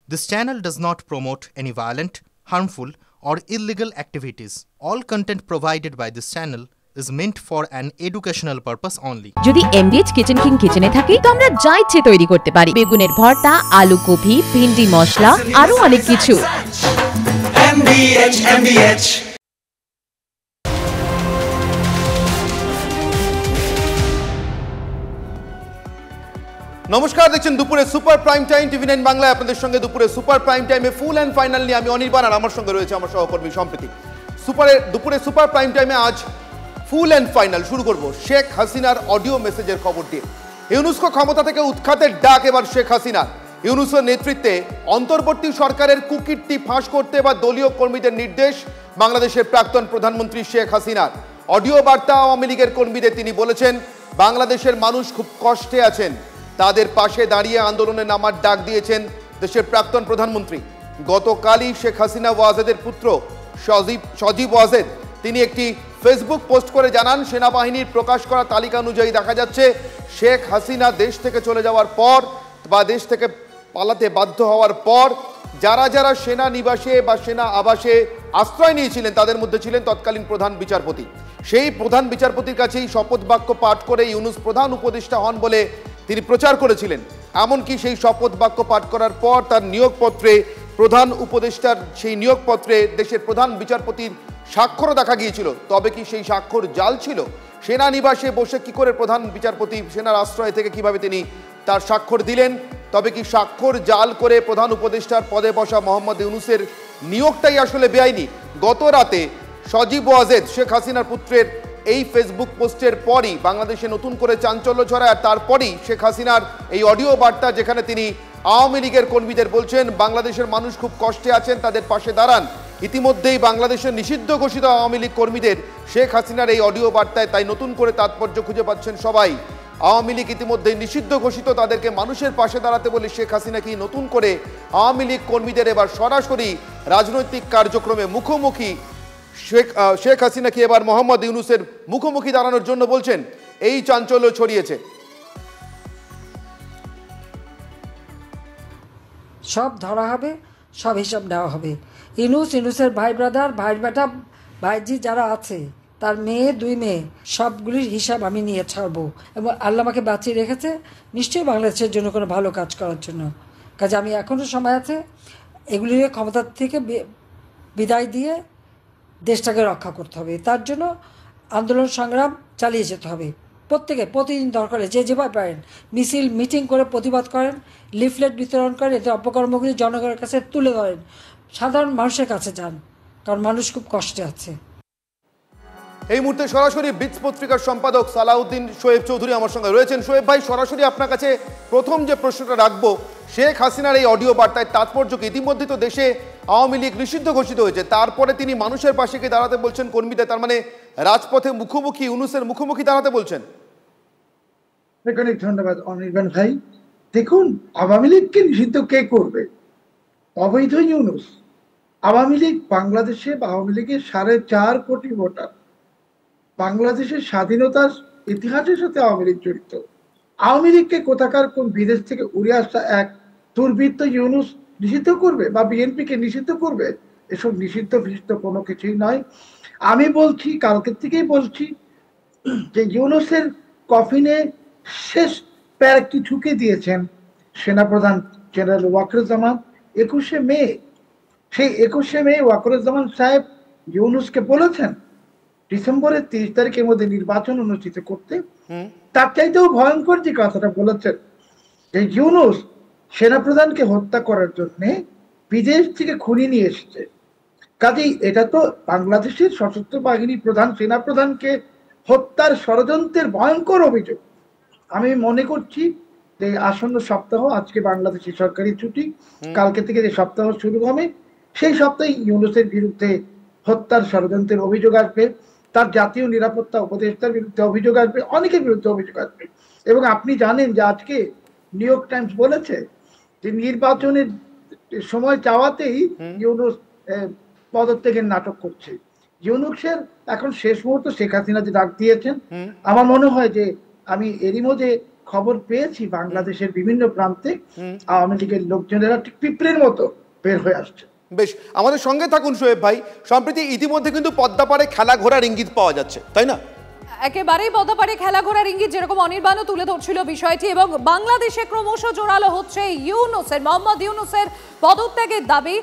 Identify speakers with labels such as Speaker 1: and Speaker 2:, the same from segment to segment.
Speaker 1: This channel does not promote any violent, harmful, or illegal activities. All content provided by this channel is meant for an educational purpose only.
Speaker 2: যদি এমবিএচ kitchen king কিচেনে থাকি তো আমরা যা ইচ্ছে তৈরি করতে পারি। বেগুনের ভর্তা, আলু কপি, ভিন্ডি মশলা, আরো অনেক কিছু।
Speaker 3: MBH নমস্কার, দেখছেন দুপুরে সুপার প্রাইম টাইম টিভি9 বাংলায়। আপনাদের সঙ্গে দুপুরে সুপার প্রাইম টাইমে ফুল অ্যান্ড ফাইনাল নিয়ে আমি অনির্বাণ, আর আমার সঙ্গে রয়েছে আমার সহকর্মী সম্প্রীতি। দুপুরে সুপার প্রাইম টাইমে আজ ফুল অ্যান্ড ফাইনাল শুরু করব শেখ হাসিনার অডিও মেসেজের খবর দিয়ে। ইউনুসকে ক্ষমতা থেকে উৎখাতের ডাক এবার শেখ হাসিনার। ইউনুসের নেতৃত্বে অন্তর্বর্তী সরকারের কুকীর্তি ফাঁস করতে বা দলীয় কর্মীদের নির্দেশ বাংলাদেশের প্রাক্তন প্রধানমন্ত্রী শেখ হাসিনার। অডিও বার্তা আওয়ামী লীগের কর্মীদের তিনি বলেছেন, বাংলাদেশের মানুষ খুব কষ্টে আছেন, তাদের পাশে দাঁড়িয়ে আন্দোলনে নামার ডাক দিয়েছেন দেশের প্রাক্তন প্রধানমন্ত্রী। গতকালই শেখ হাসিনা ওয়াজেদের পুত্র সজীব ওয়াজেদ তিনি একটি ফেসবুক পোস্ট করে জানান, সেনাবাহিনীর প্রকাশ করা তালিকা অনুযায়ী দেখা যাচ্ছে শেখ হাসিনা দেশ থেকে চলে যাওয়ার পর বা দেশ থেকে পালাতে বাধ্য হওয়ার পর যারা যারা সেনা নিবাসে বা সেনা আবাসে আশ্রয় নিয়েছিলেন তাদের মধ্যে ছিলেন তৎকালীন প্রধান বিচারপতি। সেই প্রধান বিচারপতির কাছেই শপথ বাক্য পাঠ করে ইউনুস প্রধান উপদেষ্টা হন বলে তিনি প্রচার করেছিলেন। এমনকি সেই শপথ বাক্য পাঠ করার পর তার নিয়োগপত্রে প্রধান উপদেষ্টার সেই নিয়োগপত্রে দেশের প্রধান বিচারপতির স্বাক্ষরও দেখা গিয়েছিল। তবে কি সেই স্বাক্ষর জাল ছিল? সেনানিবাসে বসে কি করে প্রধান বিচারপতি সেনার আশ্রয় থেকে কিভাবে তিনি তার স্বাক্ষর দিলেন? তবে কি স্বাক্ষর জাল করে প্রধান উপদেষ্টার পদে বসা মোহাম্মদ ইউনুসের নিয়োগটাই আসলে বেআইনি? গত রাতে সজীব ওয়াজেদ শেখ হাসিনার পুত্রের এই ফেসবুক পোস্টের পরই বাংলাদেশে নতুন করে চাঞ্চল্য ছড়ায়। আর তারপরই শেখ হাসিনার এই অডিও বার্তা, যেখানে তিনি আওয়ামী লীগের কর্মীদের বলছেন বাংলাদেশের মানুষ খুব কষ্টে আছেন, তাদের পাশে দাঁড়ান। ইতিমধ্যেই বাংলাদেশের নিষিদ্ধ ঘোষিত আওয়ামী লীগ কর্মীদের শেখ হাসিনার এই অডিও বার্তায় তাই নতুন করে তাৎপর্য খুঁজে পাচ্ছেন সবাই। আওয়ামী লীগ ইতিমধ্যেই নিষিদ্ধ ঘোষিত, তাদেরকে মানুষের পাশে দাঁড়াতে বলে শেখ হাসিনা কি নতুন করে আওয়ামী লীগ কর্মীদের এবার সরাসরি রাজনৈতিক কার্যক্রমে মুখোমুখি শেখ হাসিনা কি এবার মোহাম্মদ ইউনুসের মুখোমুখি দাঁড়ানোর জন্য বলছেন? এই চাঞ্চল্য ছড়িয়েছে।
Speaker 4: সব ধরা হবে, সব হিসাব নেওয়া হবে। ইউনুসের ভাই ব্রাদার, ভাই বেটা, ভাইজি যারা আছে, তার মেয়ে, 2 মেয়ে, সবগুলির হিসাব আমি নিয়ে ছাড়বো। এবং আল্লাহ আমাকে বাঁচিয়ে রেখেছে নিশ্চয়ই বাংলাদেশের জন্য কোনো ভালো কাজ করার জন্য। কাজে আমি এখনও সময় আছে, এগুলির ক্ষমতা থেকে বিদায় দিয়ে দেশটাকে রক্ষা করতে হবে। তার জন্য আন্দোলন সংগ্রাম চালিয়ে যেতে হবে। প্রতিদিন দরকার যে যেভাবে পারেন মিছিল মিটিং করে প্রতিবাদ করেন, লিফলেট বিতরণ করেন, এতে অপকর্মগুলি জনগণের কাছে তুলে ধরেন, সাধারণ মানুষের কাছে যান, কারণ মানুষ খুব কষ্টে আছে।
Speaker 3: এই মুহূর্তে সরাসরি বিটস পত্রিকার সম্পাদক সালাউদ্দিন শোয়েব চৌধুরী আমার সঙ্গে রয়েছেন। শোয়েব ভাই, সরাসরি আপনার কাছে প্রথম যে প্রশ্নটা রাখবো, শেখ হাসিনার এই অডিও বার্তায় তাৎপর্য কি? ইতিমধ্যে তো দেশে আওয়ামী লীগ নিষিদ্ধ ঘোষিত হয়েছে, তারপরে তিনি মানুষের পাশে গিয়ে দাঁড়াতে বলছেন কর্মীদের, তার মানে রাজপথে মুখোমুখি ইউনুসের মুখোমুখি দাঁড়াতে বলছেন।
Speaker 5: অনেক ধন্যবাদ অনির্বাণ ভাই। দেখুন, আওয়ামী লীগকে নিষিদ্ধ কে করবে? অবৈধ ইউনুস। আওয়ামী লীগ বাংলাদেশে বা আওয়ামী লীগের 4.5 কোটি ভোটার, বাংলাদেশের স্বাধীনতার ইতিহাসের সাথে আওয়ামী লীগ জড়িত। আওয়ামী লীগকে কোথাকার কোন বিদেশ থেকে উড়ে আসা এক দুর্বৃত্ত ইউনুস নিষিদ্ধ করবে বা বিএনপিকে নিষিদ্ধ করবে? এসব নিষিদ্ধ ফিষিদ্ধ কোনো কিছুই নয়। আমি বলছি, কালকের থেকেই বলছি যে ইউনুসের কফিনে শেষ প্যারেকটি ঠুকে দিয়েছেন সেনাপ্রধান জেনারেল ওয়াকরুজ্জামান 21শে মে। সেই 21শে মে ওয়াকরুজ্জামান সাহেব ইউনুসকে বলেছেন ডিসেম্বরের 30 তারিখের মধ্যে নির্বাচন অনুষ্ঠিত করতে। তার চাইতেও ভয়ঙ্কর যে কথাটা বলেছেন যে ইউনুস সেনাপ্রধানকে হত্যা করার জন্য বিদেশ থেকে খুনি নিয়ে এসেছে। কাজেই এটা তো বাংলাদেশের সশস্ত্র বাহিনী প্রধান, সেনাপ্রধানকে হত্যার ষড়যন্ত্রের ভয়ঙ্কর অভিযোগ। আমি মনে করছি যে আসন্ন সপ্তাহ, আজকে বাংলাদেশের সরকারি ছুটি, কালকে থেকে যে সপ্তাহ শুরু হবে, সেই সপ্তাহে ইউনুসের বিরুদ্ধে হত্যার ষড়যন্ত্রের অভিযোগ আসবে, তার জাতীয় নিরাপত্তা উপদেষ্টার বিরুদ্ধে অভিযোগ আসবে, অনেকের বিরুদ্ধে অভিযোগ আসবে। এবং আপনি জানেন যে আজকে নিউ ইয়র্ক টাইমস বলেছে যে নির্বাচনের সময় চাওয়াতেই ইউনুস পদত্যাগের নাটক করছে। ইউনুসের এখন শেষ মুহূর্তে শেখ হাসিনা যে ডাক দিয়েছেন, আমার মনে হয় যে আমি এরই মধ্যে খবর পেয়েছি বাংলাদেশের বিভিন্ন প্রান্তে আওয়ামী লীগের লোকজনেরা ঠিক পিঁপড়ের মতো বের হয়ে আসছে।
Speaker 3: বেশ, আমাদের সঙ্গে থাকুন শোয়েব ভাই। সম্প্রতি ইতিমধ্যে কিন্তু পদ্মাপাড়ে খেলা ঘোরার ইঙ্গিত পাওয়া যাচ্ছে, তাই না?
Speaker 6: একেবারেই পদ্মাপাড়ে খেলা ঘোরার ইঙ্গিত, যেরকম অনির্বাণও তুলে ধরছিল বিষয়টি। এবং বাংলাদেশে ক্রমশ জোরালো হচ্ছে মোহাম্মদ ইউনূসের পদত্যাগের দাবি।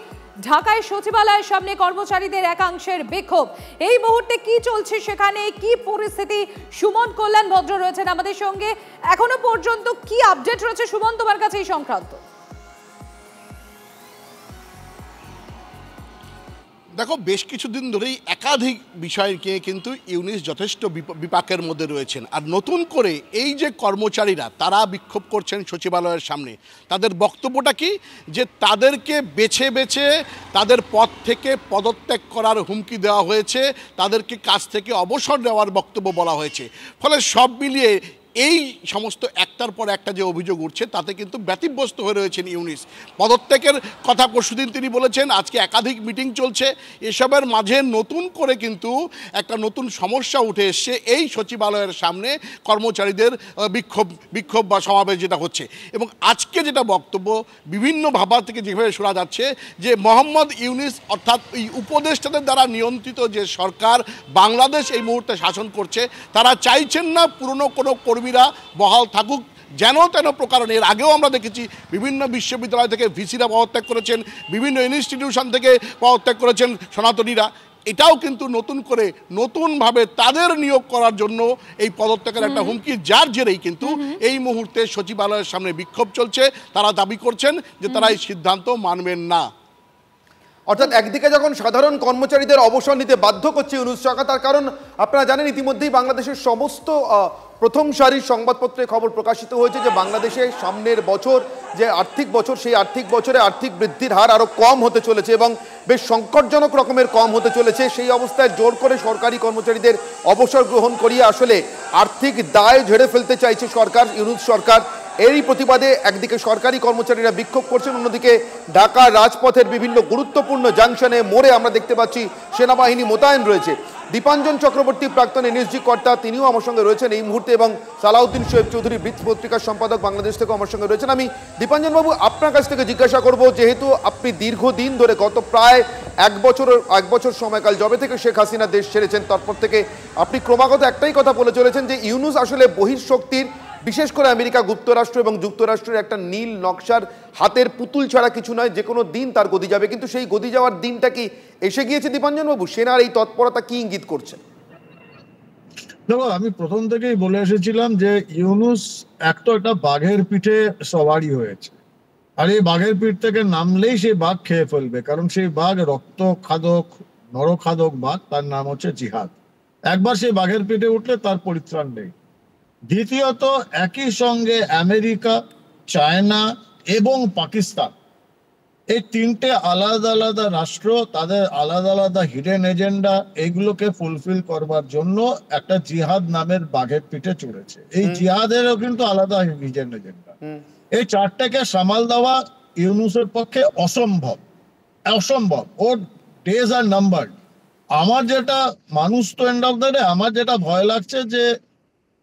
Speaker 6: ঢাকায় সচিবালয়ের সামনে কর্মচারীদের একাংশের বিক্ষোভ। এই মুহূর্তে কি চলছে সেখানে, কি পরিস্থিতি? সুমন কল্যাণ ভদ্র রয়েছেন আমাদের সঙ্গে। এখনো পর্যন্ত কি আপডেট রয়েছে সুমন তোমার কাছে এই সংক্রান্ত?
Speaker 7: দেখো, বেশ কিছুদিন ধরেই একাধিক বিষয়কে কিন্তু ইউনূস যথেষ্ট বিপাকের মধ্যে রয়েছেন। আর নতুন করে এই যে কর্মচারীরা তারা বিক্ষোভ করছেন সচিবালয়ের সামনে, তাদের বক্তব্যটা কি? যে তাদেরকে বেছে বেছে তাদের পদ থেকে পদত্যাগ করার হুমকি দেওয়া হয়েছে, তাদেরকে কাজ থেকে অবসর নেওয়ার বক্তব্য বলা হয়েছে। ফলে সব মিলিয়ে এই সমস্ত একটার পর একটা যে অভিযোগ উঠছে তাতে কিন্তু ব্যতিব্যস্ত হয়ে রয়েছেন ইউনূস। পদত্যাগের কথা পরশুদিন তিনি বলেছেন, আজকে একাধিক মিটিং চলছে। এসবের মাঝে নতুন করে কিন্তু একটা নতুন সমস্যা উঠে এসছে এই সচিবালয়ের সামনে কর্মচারীদের বিক্ষোভ বা সমাবেশ যেটা হচ্ছে। এবং আজকে যেটা বক্তব্য বিভিন্ন ভাবা থেকে যেভাবে শোনা যাচ্ছে যে মোহাম্মদ ইউনূস অর্থাৎ এই উপদেষ্টাদের দ্বারা নিয়ন্ত্রিত যে সরকার বাংলাদেশ এই মুহূর্তে শাসন করছে, তারা চাইছেন না পুরনো কোনো কর্মীরা বহাল থাকুক যেন তেন প্রকারণ। এর আগেও আমরা দেখেছি বিভিন্ন বিশ্ববিদ্যালয় থেকে ভিসিরা পদত্যাগ করেছেন, বিভিন্ন ইনস্টিটিউশন থেকে পদত্যাগ করেছেন সনাতনীরা। এটাও কিন্তু নতুন করে নতুনভাবে তাদের নিয়োগ করার জন্য এই পদত্যাগের একটা হুমকি, যার জেরেই কিন্তু এই মুহূর্তে সচিবালয়ের সামনে বিক্ষোভ চলছে। তারা দাবি করছেন যে তারা এই সিদ্ধান্ত মানবেন না।
Speaker 3: অর্থাৎ একদিকে যখন সাধারণ কর্মচারীদের অবসর নিতে বাধ্য করছে ইউনূস সরকার, তার কারণ আপনারা জানেন ইতিমধ্যেই বাংলাদেশের সমস্ত প্রথম সারির সংবাদপত্রে খবর প্রকাশিত হয়েছে যে বাংলাদেশে সামনের বছর যে আর্থিক বছর, সেই আর্থিক বছরে আর্থিক বৃদ্ধির হার আরও কম হতে চলেছে এবং বেশ সংকটজনক রকমের কম হতে চলেছে। সেই অবস্থায় জোর করে সরকারি কর্মচারীদের অবসর গ্রহণ করিয়ে আসলে আর্থিক দায় ঝেড়ে ফেলতে চাইছে সরকার, ইউনূস সরকার। এরই প্রতিবাদে একদিকে সরকারি কর্মচারীরা বিক্ষোভ করছেন, অন্যদিকে ঢাকার রাজপথের বিভিন্ন গুরুত্বপূর্ণ জাংশনে মোড়ে আমরা দেখতে পাচ্ছি সেনাবাহিনী মোতায়েন রয়েছে। দীপাঞ্জন চক্রবর্তী প্রাক্তন এনএসজি কর্তা, তিনিও আমার সঙ্গে রয়েছেন এই মুহূর্তে, এবং সালাউদ্দিন শোয়েব চৌধুরী বৃত্ত পত্রিকার সম্পাদক বাংলাদেশ থেকে আমার সঙ্গে রয়েছেন। আমি দীপাঞ্জন বাবু আপনার কাছ থেকে জিজ্ঞাসা করব, যেহেতু আপনি দীর্ঘদিন ধরে গত প্রায় এক বছর সময়কাল যবে থেকে শেখ হাসিনা দেশ ছেড়েছেন তারপর থেকে আপনি ক্রমাগত একটাই কথা বলে চলেছেন যে ইউনূস আসলে বহিঃশক্তির, বিশেষ করে আমেরিকা যুক্তরাষ্ট্র এবং যুক্তরাষ্ট্রের একটা নীল নকশার হাতের পুতুল ছাড়া কিছু নয়, যে কোনো দিন তার গদি যাবে। কিন্তু সেই গদি যাওয়ার দিনটা কি এসে গিয়েছে দীপাঞ্জন বাবু? সেনার এই তৎপরতা কি ইঙ্গিত করছে?
Speaker 8: দেখো, আমি প্রথম থেকেই বলে এসেছিলাম যে ইউনূস একটা বাঘের পিঠে সওয়ারি হয়েছে, আর এই বাঘের পিঠ থেকে নামলেই সেই বাঘ খেয়ে ফেলবে, কারণ সেই বাঘ রক্ত খাদক, নরখাদক বাঘ, তার নাম হচ্ছে জিহাদ। একবার সেই বাঘের পিঠে উঠলে তার পরিত্রাণ নেই। দ্বিতীয়ত, একই সঙ্গে আমেরিকা, চায়না এবং পাকিস্তান, এই তিনটে আলাদা আলাদা রাষ্ট্র তাদের আলাদা আলাদা হিডেন এজেন্ডা, এইগুলোকে ফুলফিল করবার জন্য একটা জিহাদ নামের বাঘের পিঠে চড়েছে। এই জিহাদেরও কিন্তু আলাদা হিডেন এজেন্ডা। এই চারটাকে সামাল দেওয়া ইউনূসের পক্ষে অসম্ভব। ওর ডেজ আর নাম্বার। আমার যেটা, মানুষ তো এন্ড অফ দ্য ডে, আমার যেটা ভয় লাগছে যে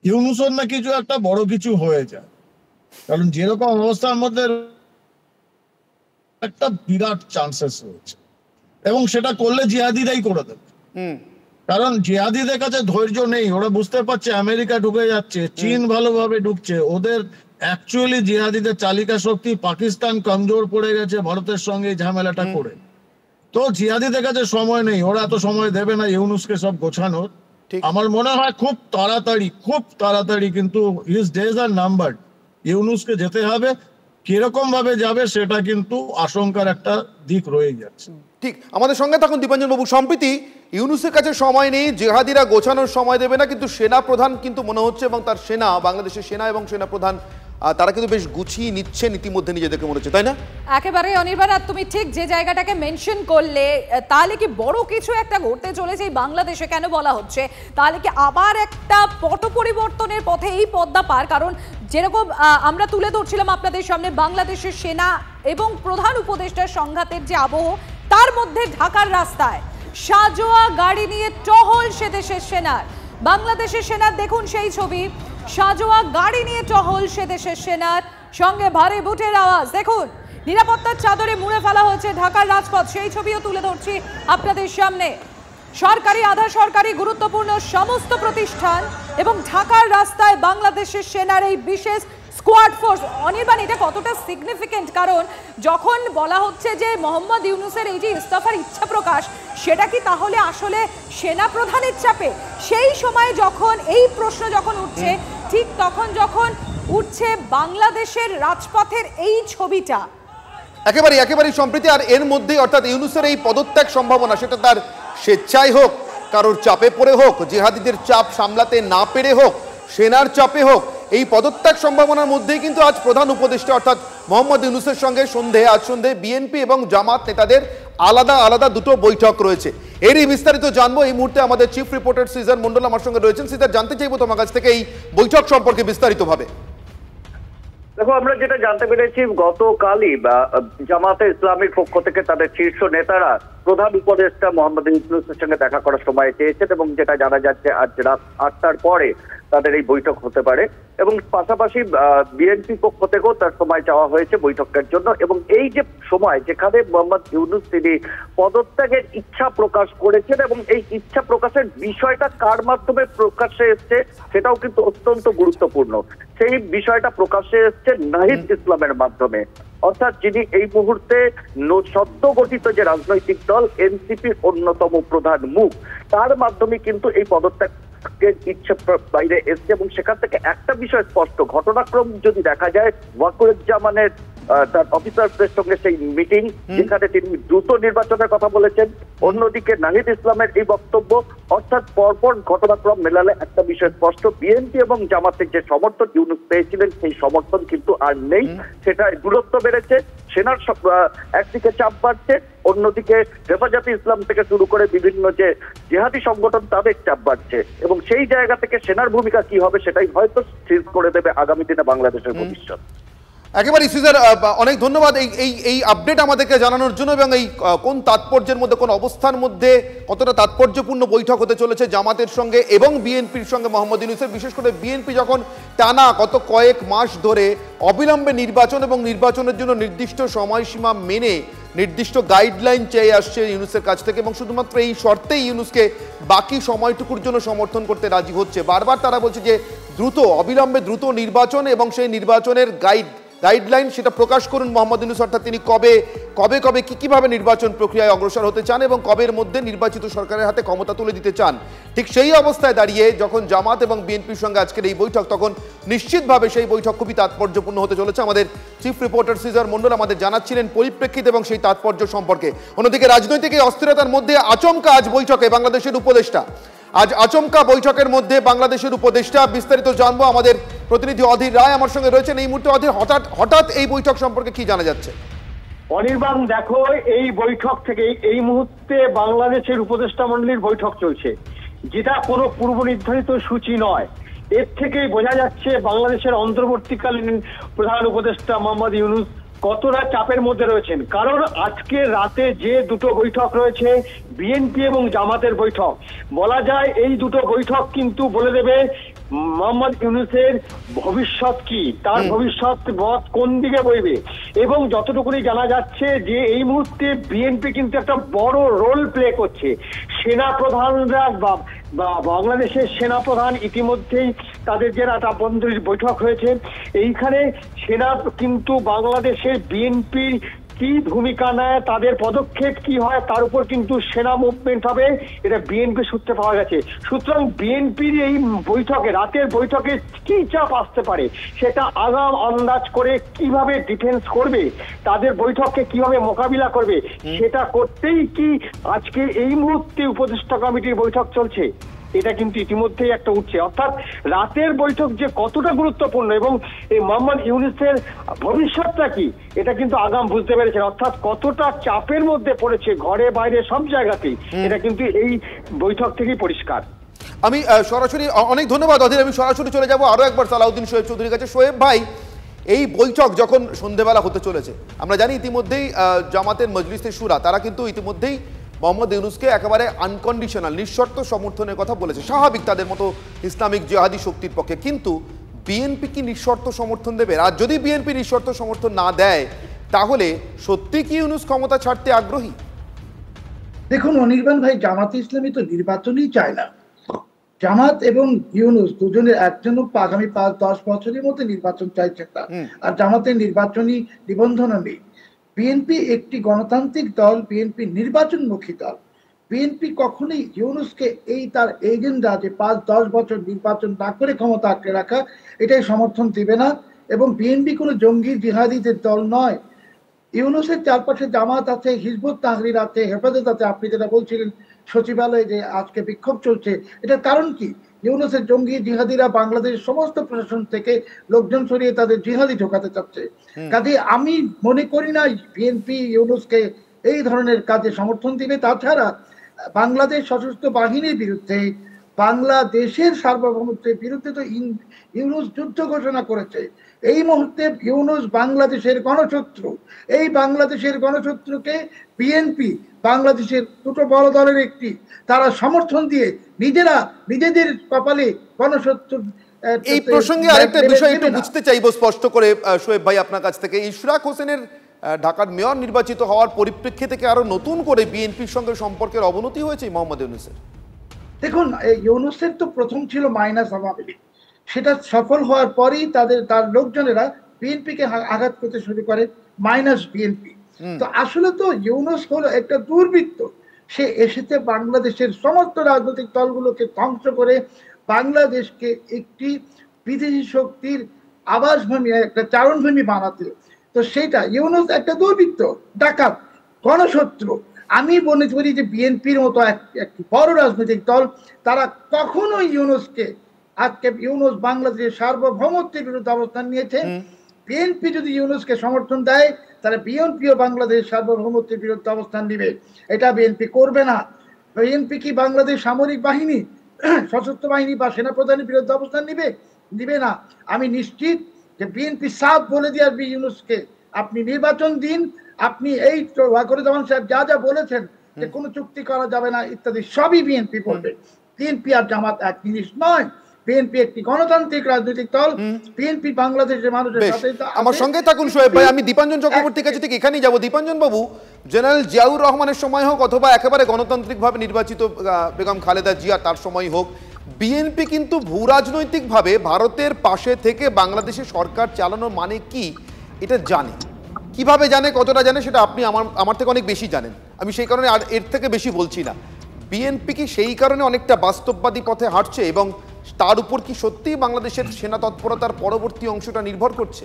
Speaker 8: ইউনূসের না কিছু একটা বড় কিছু হয়ে যায়, কারণ যেরকম অবস্থার মধ্যে একটা বিরাট চান্সেস রয়েছে, এবং সেটা করলে জিহাদিরাই করে দেবে। কারণ জিহাদিদের কাছে ধৈর্য নেই, ওরা বুঝতে পারছে আমেরিকা ঢুকে যাচ্ছে, চীন ভালোভাবে ঢুকছে, ওদের অ্যাকচুয়ালি জিহাদিদের চালিকা শক্তি পাকিস্তান কমজোর পড়ে গেছে ভারতের সঙ্গে ঝামেলাটা করে। তো জিহাদিদের কাছে সময় নেই, ওরা এত সময় দেবে না ইউনূসকে সব গোছানোর। আমার মনে হয় খুব তাড়াতাড়ি কিন্তু হিজ ডেজ আর নাম্বারড। ইউনূসকে যেতে হবে, কিরকম ভাবে যাবে সেটা কিন্তু আশঙ্কার একটা দিক রয়ে যাচ্ছে।
Speaker 3: ঠিক, আমাদের সঙ্গে থাকুন দীপাঞ্জন বাবু। সম্প্রতি ইউনূসের কাছে সময় নেই, জিহাদিরা গোছানোর সময় দেবে না, কিন্তু সেনা প্রধান কিন্তু মনে হচ্ছে, এবং তার সেনা, বাংলাদেশের সেনা এবং সেনা প্রধান, তারা কিন্তু বেশ গুছিয়ে নিচ্ছেন ইতিমধ্যে নিজেদেরকে, মনে হচ্ছে, তাই না?
Speaker 6: একেবারে অনির্বাণ, আর তুমি ঠিক যে জায়গাটাকে মেনশন করলে, তাহলে কি বড় কিছু একটা ঘটতে চলেছে এই বাংলাদেশে? কেন বলা হচ্ছে তাহলে কি আবার একটা পট পরিবর্তনের পথে এই পদ্মা পার? কারণ যেরকম আমরা তুলে ধরছিলাম আপনাদের সামনে বাংলাদেশের সেনা এবং প্রধান উপদেষ্টার সংঘাতের যে আবহ, তার মধ্যে ঢাকার রাস্তায় সাজোয়া গাড়ি নিয়ে টহল সে দেশের সেনার। বাংলাদেশের সেনার দেখুন সেই ছবি, সাজোয়া গাড়ি নিয়ে টহল সে দেশের সেনার, সঙ্গে ভারী বুটের আওয়াজ। দেখুন, নিরাপত্তার চাদরে মুড়ে ফেলা হয়েছে ঢাকার রাজপথ, সেই ছবিও তুলে ধরছি আপনাদের সামনে। সরকারি, আধা সরকারি, গুরুত্বপূর্ণ সমস্ত প্রতিষ্ঠান এবং ঢাকার রাস্তায় বাংলাদেশের সেনার এই বিশেষ স্কোয়াড ফোর্স। অনির্বাণ, এটা কতটা সিগনিফিকেন্ট, কারণ যখন বলা হচ্ছে যে মোহাম্মদ ইউনূসের এই যে ইস্তফার ইচ্ছা প্রকাশ, সেটা কি তাহলে আসলে সেনা প্রধানের চাপে? সেই সময় যখন এই প্রশ্ন যখন উঠছে, ঠিক তখন যখন উঠছে বাংলাদেশের রাজপথের এই ছবিটা।
Speaker 3: একেবারেই সম্প্রীতি। আর এর মধ্যেই অর্থাৎ ইউনূসের এই পদত্যাগ সম্ভাবনা, সেটা তার স্বেচ্ছায় হোক, কারোর চাপে পড়ে হোক, জিহাদিদের চাপ সামলাতে না পেরে হোক, সেনার চাপে হোক, এই পদত্যাগ সম্ভাবনার মধ্যেই কিন্তু আজ প্রধান উপদেষ্টা অর্থাৎ মোহাম্মদ ইউনূসের সঙ্গে আজ সন্ধে বিএনপি এবং জামাত নেতাদের আলাদা আলাদা দুটো বৈঠক রয়েছে। এরই বিস্তারিত জানবো এই মুহূর্তে আমাদের চিফ রিপোর্টার সিজার মন্ডল আমার সঙ্গে রয়েছেন। সিজার, জানতে চাইবো তোমার কাছ থেকে এই বৈঠক সম্পর্কে বিস্তারিতভাবে।
Speaker 9: দেখো, আমরা যেটা জানতে পেরেছি গতকালই জামাতে ইসলামীর পক্ষ থেকে তাদের শীর্ষ নেতারা প্রধান উপদেষ্টা মোহাম্মদ ইউনূসের সঙ্গে দেখা করার সময় চেয়েছেন এবং যেটা জানা যাচ্ছে আজ রাত 8টার পরে তাদের এই বৈঠক হতে পারে এবং পাশাপাশি বিএনপি পক্ষ থেকেও তার সময় চাওয়া হয়েছে বৈঠকের জন্য। এবং এই যে সময় যেখানে মোহাম্মদ ইউনূস তিনি পদত্যাগের ইচ্ছা প্রকাশ করেছেন এবং এই ইচ্ছা প্রকাশের বিষয়টা কার মাধ্যমে প্রকাশ্যে এসছে সেটাও কিন্তু অত্যন্ত গুরুত্বপূর্ণ। সেই বিষয়টা প্রকাশ্যে এসছে নাহিদ ইসলামের মাধ্যমে, অর্থাৎ যিনি এই মুহূর্তে সদ্য গঠিত যে রাজনৈতিক দল এনসিপির অন্যতম প্রধান মুখ, তার মাধ্যমে কিন্তু এই পদত্যাগ ইচ্ছে বাইরে এসছে। এবং সেখান থেকে একটা বিষয় স্পষ্ট, ঘটনাক্রম যদি দেখা যায়, ওয়াকুরুজ্জামানের তার অফিসারদের সঙ্গে সেই মিটিং যেখানে তিনি দ্রুত নির্বাচনের কথা বলেছেন, অন্যদিকে নাহিদ ইসলামের এই বক্তব্য, অর্থাৎ পরপর ঘটনাক্রম মেলালে একটা বিষয় স্পষ্ট, বিএনপি এবং জামাতের যে সমর্থন ইউনূস পেয়েছিলেন সেই সমর্থন কিন্তু আর নেই, সেটা দূরত্ব বেড়েছে, সেনার একদিকে চাপ বাড়ছে, অন্যদিকে হেফাজতে ইসলাম থেকে শুরু করে বিভিন্ন যে জিহাদি সংগঠন তাদের চাপ বাড়ছে এবং সেই জায়গা থেকে সেনার ভূমিকা কি হবে সেটাই হয়তো স্থির করে দেবে আগামী দিনে বাংলাদেশের ভবিষ্যৎ।
Speaker 3: একেবারেই সিজার, অনেক ধন্যবাদ এই আপডেট আমাদেরকে জানানোর জন্য এবং এই কোন তাৎপর্যের মধ্যে, কোন অবস্থার মধ্যে কতটা তাৎপর্যপূর্ণ বৈঠক হতে চলেছে জামাতের সঙ্গে এবং বিএনপির সঙ্গে মোহাম্মদ ইউনূসের। বিশেষ করে বিএনপি যখন টানা কয়েক মাস ধরে অবিলম্বে নির্বাচন এবং নির্বাচনের জন্য নির্দিষ্ট সময়সীমা মেনে নির্দিষ্ট গাইডলাইন চেয়ে আসছে ইউনূসের কাছ থেকে এবং শুধুমাত্র এই শর্তেই ইউনূসকে বাকি সময়টুকুর জন্য সমর্থন করতে রাজি হচ্ছে। বারবার তারা বলছে যে অবিলম্বে দ্রুত নির্বাচন এবং সেই নির্বাচনের গাইডলাইন সেটা প্রকাশ করুন মোহাম্মদ ইউনূস, অর্থাৎ তিনি কবে কিভাবে নির্বাচন প্রক্রিয়ায় অগ্রসর হতে চান এবং কবের মধ্যে নির্বাচিত সরকারের হাতে ক্ষমতা তুলে দিতে চান। ঠিক সেই অবস্থায় দাঁড়িয়ে যখন জামাত এবং বিএনপির সঙ্গে আজকের এই বৈঠক, তখন নিশ্চিতভাবে সেই বৈঠক খুবই তাৎপর্যপূর্ণ হতে চলেছে। আমাদের চিফ রিপোর্টার সিজার মন্ডল আমাদের জানাচ্ছিলেন পরিপ্রেক্ষিত এবং সেই তাৎপর্য সম্পর্কে। অন্যদিকে রাজনৈতিক এই অস্থিরতার মধ্যে আচমকা আজ বৈঠকে বাংলাদেশের উপদেষ্টা, আজ আচমকা বৈঠকের মধ্যে বাংলাদেশের উপদেষ্টা, বিস্তারিত জানবো আমাদের প্রতিনিধি অধীর রায় আমার সঙ্গে রয়েছেন এই মুহূর্তে। অধীর, হঠাৎ এই বৈঠক সম্পর্কে কি জানা যাচ্ছে?
Speaker 10: অনির্বাণ, দেখো, এই বৈঠক থেকে এই মুহূর্তে বাংলাদেশের উপদেষ্টা মণ্ডলীর বৈঠক চলছে, যেটা কোনো পূর্ব নির্ধারিত সূচি নয়। এর থেকেই বোঝা যাচ্ছে বাংলাদেশের অন্তর্বর্তীকালীন প্রধান উপদেষ্টা মোহাম্মদ ইউনূস কতটা চাপের মধ্যে রয়েছেন। কারণ আজকে রাতে যে দুটো বৈঠক রয়েছে, বিএনপি এবং জামাতের বৈঠক, বলা যায় এই দুটো বৈঠক কিন্তু বলে দেবে মোহাম্মদ ইউনূসের ভবিষ্যৎ কি, তার ভবিষ্যৎ পথ কোন দিকে বইবে। এবং যতটুকুনি জানা যাচ্ছে যে এই মুহূর্তে বিএনপি কিন্তু একটা বড় রোল প্লে করছে। সেনা প্রধানরা বাংলাদেশের সেনাপ্রধান ইতিমধ্যেই তাদের যে রাতাবন্দির বৈঠক হয়েছে, এইখানে সেনা কিন্তু বাংলাদেশের বিএনপির কি ভূমিকা নেয়, তাদের পদক্ষেপ কি হয়, তার উপর কিন্তু সেনা মুভমেন্ট হবে, এটা বিএনপি সূত্রে পাওয়া গেছে। সুতরাং বিএনপির এই বৈঠকে, রাতের বৈঠকে কি চাপ আসতে পারে সেটা আগাম আন্দাজ করে কিভাবে ডিফেন্স করবে, তাদের বৈঠককে কিভাবে মোকাবিলা করবে, সেটা করতেই কি আজকে এই মুহূর্তে উপদেষ্টা কমিটির বৈঠক চলছে, এটা কিন্তু ইতিমধ্যেই একটা উঠছে। অর্থাৎ রাতের বৈঠক যে কতটা গুরুত্বপূর্ণ এবং এই মোহাম্মদ ইউনূসের ভবিষ্যৎটা কি, এটা কিন্তু আগাম বুঝতে পেরেছেন। অর্থাৎ কতটা চাপের মধ্যে পড়েছে ঘরে বাইরে সব জায়গাতেই, এটা কিন্তু এই বৈঠক থেকেই পরিষ্কার।
Speaker 3: আমি সরাসরি, অনেক ধন্যবাদ অধীর, আমি সরাসরি চলে যাব আরো একবার সালাউদ্দিন শোয়েব চৌধুরীর কাছে। শোয়েব ভাই, এই বৈঠক যখন সন্ধ্যেবেলা হতে চলেছে, আমরা জানি ইতিমধ্যেই জামাতের মজলিসে শুরা তারা কিন্তু ইতিমধ্যেই মোহাম্মদ ইউনূসকে একেবারে আনকন্ডিশনাল নিঃশর্ত সমর্থনের কথা বলেছে। স্বাভাবিক, তাদের মতো ইসলামিক জিহাদি শক্তির পক্ষে। কিন্তু বিএনপি কি নিঃশর্ত সমর্থন দেবে? আর যদি বিএনপি নিঃশর্ত সমর্থন না দেয়, তাহলে সত্যি কি ইউনূস ক্ষমতা ছাড়তে আগ্রহী?
Speaker 5: দেখুন অনির্বাণ ভাই, জামাত ইসলামী তো নির্বাচনই চায় না। জামাত এবং ইউনূস দুজনের একজনও আগামী 5-10 বছরের মধ্যে নির্বাচন চাইছে না, আর জামাতের নির্বাচনী নিবন্ধন নেই। বিএনপি একটি গণতান্ত্রিক দল, বিএনপি নির্বাচনমুখী দল। বিএনপি কখনোই ইউনূসকে এই তার এজেন্ডা যে 5-10 বছর নির্বাচন না করে ক্ষমতা আঁকড়ে রাখা, এটাই সমর্থন দিবে না। এবং বিএনপি কোনো জঙ্গি জিহাদিদের দল নয়। ইউনূসের চারপাশে জামাত আছে, হিজবুত তাহরির আছে, হেফাজত আছে। আপনি যেটা বলছিলেন সচিবালয়ে যে আজকে বিক্ষোভ চলছে, এটার কারণ কি? ইউনূসের জঙ্গি জিহাদিরা বাংলাদেশের সমস্ত প্রশাসন থেকে লোকজন সরিয়ে তাদের জিহাদি ঢোকাতে চাচ্ছে। কাজে আমি মনে করি না বিএনপি ইউনূসকে এই ধরনের কাজে সমর্থন দিবে। তাছাড়া বাংলাদেশ সশস্ত্র বাহিনীর বিরুদ্ধে, বাংলাদেশের সার্বভৌমত্বের বিরুদ্ধে তো ইউনূস যুদ্ধ ঘোষণা করেছে। এই মুহূর্তে ইউনূস বাংলাদেশের গণশত্রু। এই বাংলাদেশের গণশত্রুকে বিএনপি বাংলাদেশের দুটো বড় দলের একটি, তারা সমর্থন দিয়ে নিজেদের কপালে গণশত্রু।
Speaker 3: এই প্রসঙ্গে আরেকটা বিষয় একটু বুঝতে চাইবো স্পষ্ট করে শোয়েব ভাই আপনার কাছ থেকে। ইশরাক হোসেনের ঢাকার মেয়র নির্বাচিত হওয়ার পরিপ্রেক্ষিতে থেকে আরো নতুন করে বিএনপির সঙ্গে সম্পর্কের অবনতি হয়েছে মোহাম্মদ ইউনূসের?
Speaker 5: দেখুন, ইউনূসের তো প্রথম ছিল মাইনাস আওয়ামী লীগ। সেটা সফল হওয়ার পরেই তার লোকজনেরা বিএনপিকে আঘাত করতে শুরু করে, মাইনাস বিএনপি। তো আসলে তো ইউনূস হলো একটা দুর্বৃত্ত। সে এসেছে বাংলাদেশের সমস্ত রাজনৈতিক দলগুলোকে ধ্বংস করে বাংলাদেশকে একটি বিদেশি শক্তির আবাসভূমি, একটা চারণভূমি বানাতে। তো সেটা ইউনূস একটা দুর্বৃত্ত, ডাকাত, গণশত্রু। আমি মনে করি যে বিএনপির মতো একটি বড় রাজনৈতিক দল, তারা কখনোই ইউনূসকে, আজকে ইউনূস বাংলাদেশের সার্বভৌমত্বের বিরুদ্ধে অবস্থান নিয়েছে। বিএনপি যদি ইউনূসকে সমর্থন দেয়, তাহলে বিএনপিও বাংলাদেশ সার্বভৌমত্বের বিরুদ্ধে অবস্থান নিবে। এটা বিএনপি করবে না। বিএনপি কি বাংলাদেশ সামরিক বাহিনী, সশস্ত্র বাহিনী বা সেনাপ্রধানের বিরুদ্ধে অবস্থান নিবে না। আমি নিশ্চিত যে বিএনপি সাফ বলে দিয়ে আসবে ইউনূসকে, আপনি নির্বাচন দিন, আপনি এই ওয়াকরুজ্জামান সাহেব যা বলেছেন যে কোনো চুক্তি করা যাবে না ইত্যাদি, সবই বিএনপি বলবে। বিএনপি আর জামাত এক জিনিস নয়। বিএনপি একটি গণতান্ত্রিক রাজনৈতিক দল। বিএনপি বাংলাদেশের মানুষের সাথে।
Speaker 3: আমার সঙ্গে থাকুন শোয়েব ভাই, আমি দীপাঞ্জন চক্রবর্তীর কাছে থেকে এখানেই যাবো। দীপাঞ্জন বাবু, জেনারেল জিয়াউর রহমানের সময় হোক অথবা একেবারে গণতান্ত্রিকভাবে নির্বাচিত বেগম খালেদা জিয়া তার সময় হোক, বিএনপি কিন্তু ভূ রাজনৈতিকভাবে ভারতের পাশে থেকে বাংলাদেশের সরকার চালানোর মানে কি এটা জানে। কিভাবে জানে, কতটা জানে, সেটা আপনি আমার থেকে অনেক বেশি জানেন। আমি সেই কারণে আর এর থেকে বেশি বলছি না। বিএনপি কি সেই কারণে অনেকটা বাস্তববাদী পথে হাঁটছে এবং তার উপর কি সত্যি বাংলাদেশের সেনা তৎপরতার পরবর্তী অংশটা নির্ভর করছে?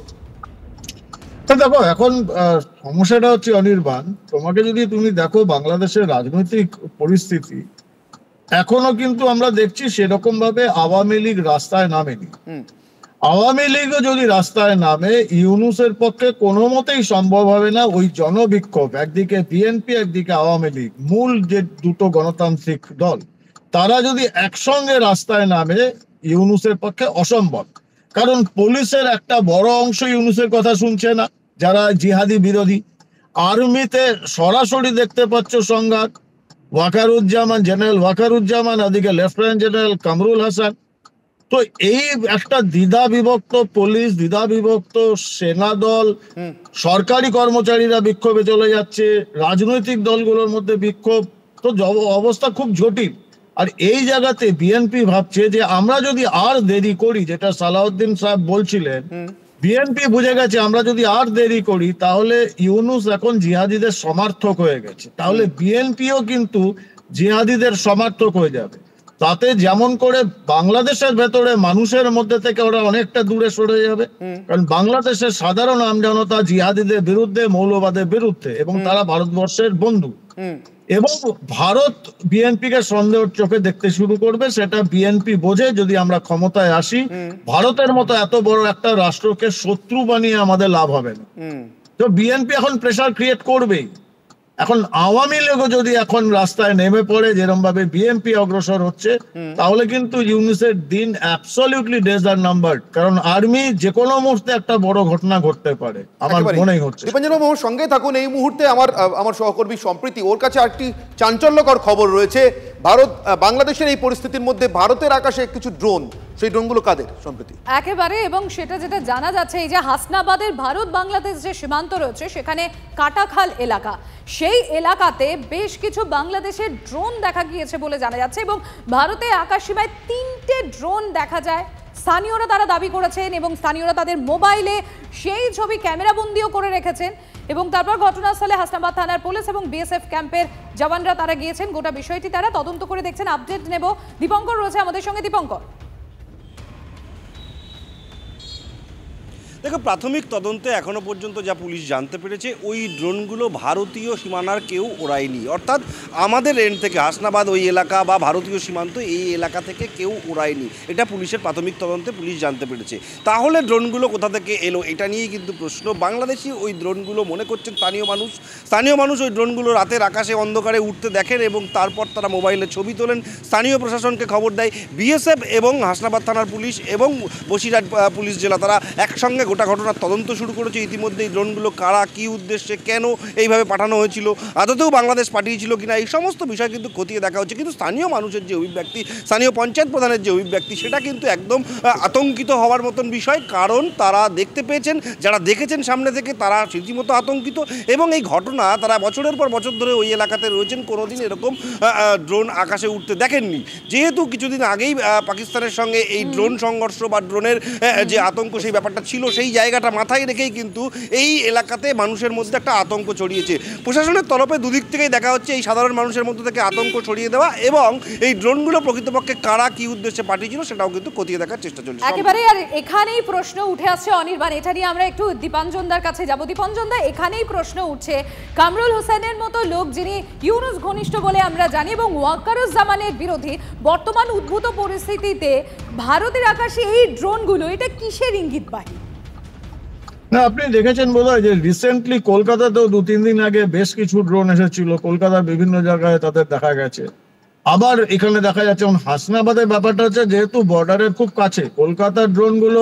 Speaker 8: দেখো, এখন সমস্যাটা হচ্ছে অনির্বাণ, তোমাকে যদি তুমি দেখো বাংলাদেশের রাজনৈতিক পরিস্থিতি, এখনো কিন্তু আমরা দেখছি সেরকম ভাবে আওয়ামী লীগ রাস্তায় নামেনি। আওয়ামী লীগও যদি রাস্তায় নামে, ইউনূসের পক্ষে কোনো মতেই সম্ভব হবে না ওই জনবিক্ষোভ, একদিকে বিএনপি একদিকে আওয়ামী লীগ, মূল যে দুটো গণতান্ত্রিক দল, তারা যদি একসঙ্গে রাস্তায় নামে, ইউনূসের পক্ষে অসম্ভব। কারণ পুলিশের একটা বড় অংশ ইউনূসের কথা শুনছে না, যারা জিহাদি বিরোধী। আর্মিতে সরাসরি দেখতে পাচ্ছ সংঘাত, ওয়াকারুজ্জামান, জেনারেল ওয়াকারুজ্জামান, ওদিকে লেফটেন্যান্ট জেনারেল কামরুল হাসান। তো এই একটা দ্বিধা বিভক্ত পুলিশ, দ্বিধা বিভক্ত সেনা দল, সরকারি কর্মচারীরা বিক্ষোভে চলে যাচ্ছে, রাজনৈতিক দলগুলোর মধ্যে বিক্ষোভ। তো অবস্থা খুব জটিল। আর এই জায়গাতে বিএনপি ভাবছে যে আমরা যদি আর দেরি করি, যেটা সালাউদ্দিন সাহেব বলছিলেন, বিএনপি বুঝে গেছে আমরা যদি আর দেরি করি তাহলে ইউনূস এখন জিহাদিদের সমর্থক হয়ে গেছে, তাহলে বিএনপিও কিন্তু জিহাদিদের সমর্থক হয়ে যাবে। তাতে যেমন করে বাংলাদেশের ভেতরে মানুষের মধ্যে থেকে ওরা অনেকটা দূরে সরে যাবে, কারণ বাংলাদেশের সাধারণ আমজনতা জিহাদিদের বিরুদ্ধে, মৌলবাদের বিরুদ্ধে, এবং তারা ভারতবর্ষের বন্ধু। এবং ভারত বিএনপিকে সন্দেহের চোখে দেখতে শুরু করবে। সেটা বিএনপি বোঝে, যদি আমরা ক্ষমতায় আসি, ভারতের মতো এত বড় একটা রাষ্ট্রকে শত্রু বানিয়ে আমাদের লাভ হবে না। তো বিএনপি এখন প্রেসার ক্রিয়েট করবেই। এখন আওয়ামী লীগও যদি এখন রাস্তায় নেমে পড়ে যেরকম ভাবে বিএনপি অগ্রসর হচ্ছে, তাহলে কিন্তু ইউনূসের দিন অ্যাবসলিউটলি ডেজ আর নাম্বারড। কারণ আর্মি যে কোনো মুহূর্তে একটা বড় ঘটনা ঘটতে পারে, আমার মনেই হচ্ছে।
Speaker 3: দীপাঞ্জন বাবু আমার সঙ্গে থাকুন। এই মুহূর্তে আমার সহকর্মী সম্প্রীতি, ওর কাছে আরেকটি চাঞ্চল্যকর খবর রয়েছে। বাংলাদেশের এই পরিস্থিতির মধ্যে ভারতের আকাশে কিছু ড্রোন, সেই ড্রোনগুলো কাদের সম্প্রীতি?
Speaker 6: একেবারে, এবং সেটা যেটা জানা যাচ্ছে, এই যে হাসনাবাদের ভারত বাংলাদেশ যে সীমান্ত রয়েছে সেখানে কাটাখাল এলাকা, সেই এলাকাতে বেশ কিছু বাংলাদেশের ড্রোন দেখা গিয়েছে বলে জানা যাচ্ছে। এবং ভারতে আকাশসীমায় 3টে ড্রোন দেখা যায় স্থানীয়রা তারা দাবি করেছেন, এবং স্থানীয়রা তাদের মোবাইলে সেই ছবি ক্যামেরাবন্দিও করে রেখেছেন। এবং তারপর ঘটনাস্থলে হাসনাবাদ থানার পুলিশ এবং বিএসএফ ক্যাম্পের জওয়ানরা তারা গিয়েছেন, গোটা বিষয়টি তারা তদন্ত করে দেখছেন। আপডেট নেব, দীপঙ্কর রয়েছে আমাদের সঙ্গে। দীপঙ্কর,
Speaker 11: দেখো, প্রাথমিক তদন্তে এখনো পর্যন্ত যা পুলিশ জানতে পেরেছে, ওই ড্রোনগুলো ভারতীয় সীমানার কেউ ওড়ায়নি। অর্থাৎ আমাদের এন্ড থেকে হাসনাবাদ ওই এলাকা বা ভারতীয় সীমান্ত এই এলাকা থেকে কেউ ওড়ায়নি, এটা পুলিশের প্রাথমিক তদন্তে পুলিশ জানতে পেরেছে। তাহলে ড্রোনগুলো কোথা থেকে এলো, এটা নিয়েই কিন্তু প্রশ্ন। বাংলাদেশি ওই ড্রোনগুলো মনে করছেন স্থানীয় মানুষ ওই ড্রোনগুলো রাতের আকাশে অন্ধকারে উঠতে দেখেন এবং তারপর তারা মোবাইলে ছবি তোলেন, স্থানীয় প্রশাসনকে খবর দেয়। বিএসএফ এবং হাসনাবাদ থানার পুলিশ এবং বসিরহাট পুলিশ জেলা তারা একসঙ্গে গোটা ঘটনার তদন্ত শুরু করেছে। ইতিমধ্যে এই ড্রোনগুলো কারা, কী উদ্দেশ্যে, কেন এইভাবে পাঠানো হয়েছিল, আদতেও বাংলাদেশ পাঠিয়েছিল কিনা, এই সমস্ত বিষয় কিন্তু খতিয়ে দেখা হচ্ছে। কিন্তু স্থানীয় মানুষের যে অভিব্যক্তি, স্থানীয় পঞ্চায়েত প্রধানের যে অভিব্যক্তি, সেটা কিন্তু একদম আতঙ্কিত হওয়ার মতন বিষয়। কারণ তারা দেখতে পেয়েছেন, যারা দেখেছেন সামনে থেকে, তারা রীতিমতো আতঙ্কিত। এবং এই ঘটনা তারা বছরের পর বছর ধরে ওই এলাকাতে রয়েছেন, কোনোদিন এরকম ড্রোন আকাশে উঠতে দেখেননি। যেহেতু কিছুদিন আগেই পাকিস্তানের সঙ্গে এই ড্রোন সংঘর্ষ বা ড্রোনের যে আতঙ্ক, সেই ব্যাপারটা ছিল, সেই জায়গাটা মাথায় রেখেই কিন্তু এই এলাকাতে মানুষের মধ্যে একটা আতঙ্ক ছড়িয়েছে। প্রশাসনের তরফে দুদিক থেকেই দেখা হচ্ছে এই সাধারণ মানুষের মধ্যে থেকে আতঙ্ক ছড়িয়ে দেওয়া, এবং এই ড্রোনগুলো প্রকৃতপক্ষে কারা কি উদ্দেশ্যে পাঠিয়েছিল সেটাও কিন্তু খতিয়ে দেখার চেষ্টা চলছে।
Speaker 6: একেবারে, আর এখানেই প্রশ্ন উঠে আসছে অনির্বাণ, এটা নিয়ে আমরা একটু দীপাঞ্জনদার কাছে যাব। দীপাঞ্জনদা, এখানেই প্রশ্ন উঠছে, কামরুল হোসেনের মতো লোক, যিনি ইউনূস ঘনিষ্ঠ বলে আমরা জানি এবং ওয়াকারুজ্জামানের বিরোধী, বর্তমান উদ্ভূত পরিস্থিতিতে ভারতের আকাশে এই ড্রোনগুলো, এটা কিসের ইঙ্গিতবাহী?
Speaker 8: না, আপনি দেখেছেন বোধহয় যে রিসেন্টলি কলকাতাতেও 2-3 দিন আগে বেশ কিছু ড্রোন এসেছিল, কলকাতার বিভিন্ন জায়গায় তাদের দেখা গেছে। আবার এখানে দেখা যাচ্ছে। হাসনাবাদের ব্যাপারটা হচ্ছে, যেহেতু বর্ডারের খুব কাছে, কলকাতার ড্রোনগুলো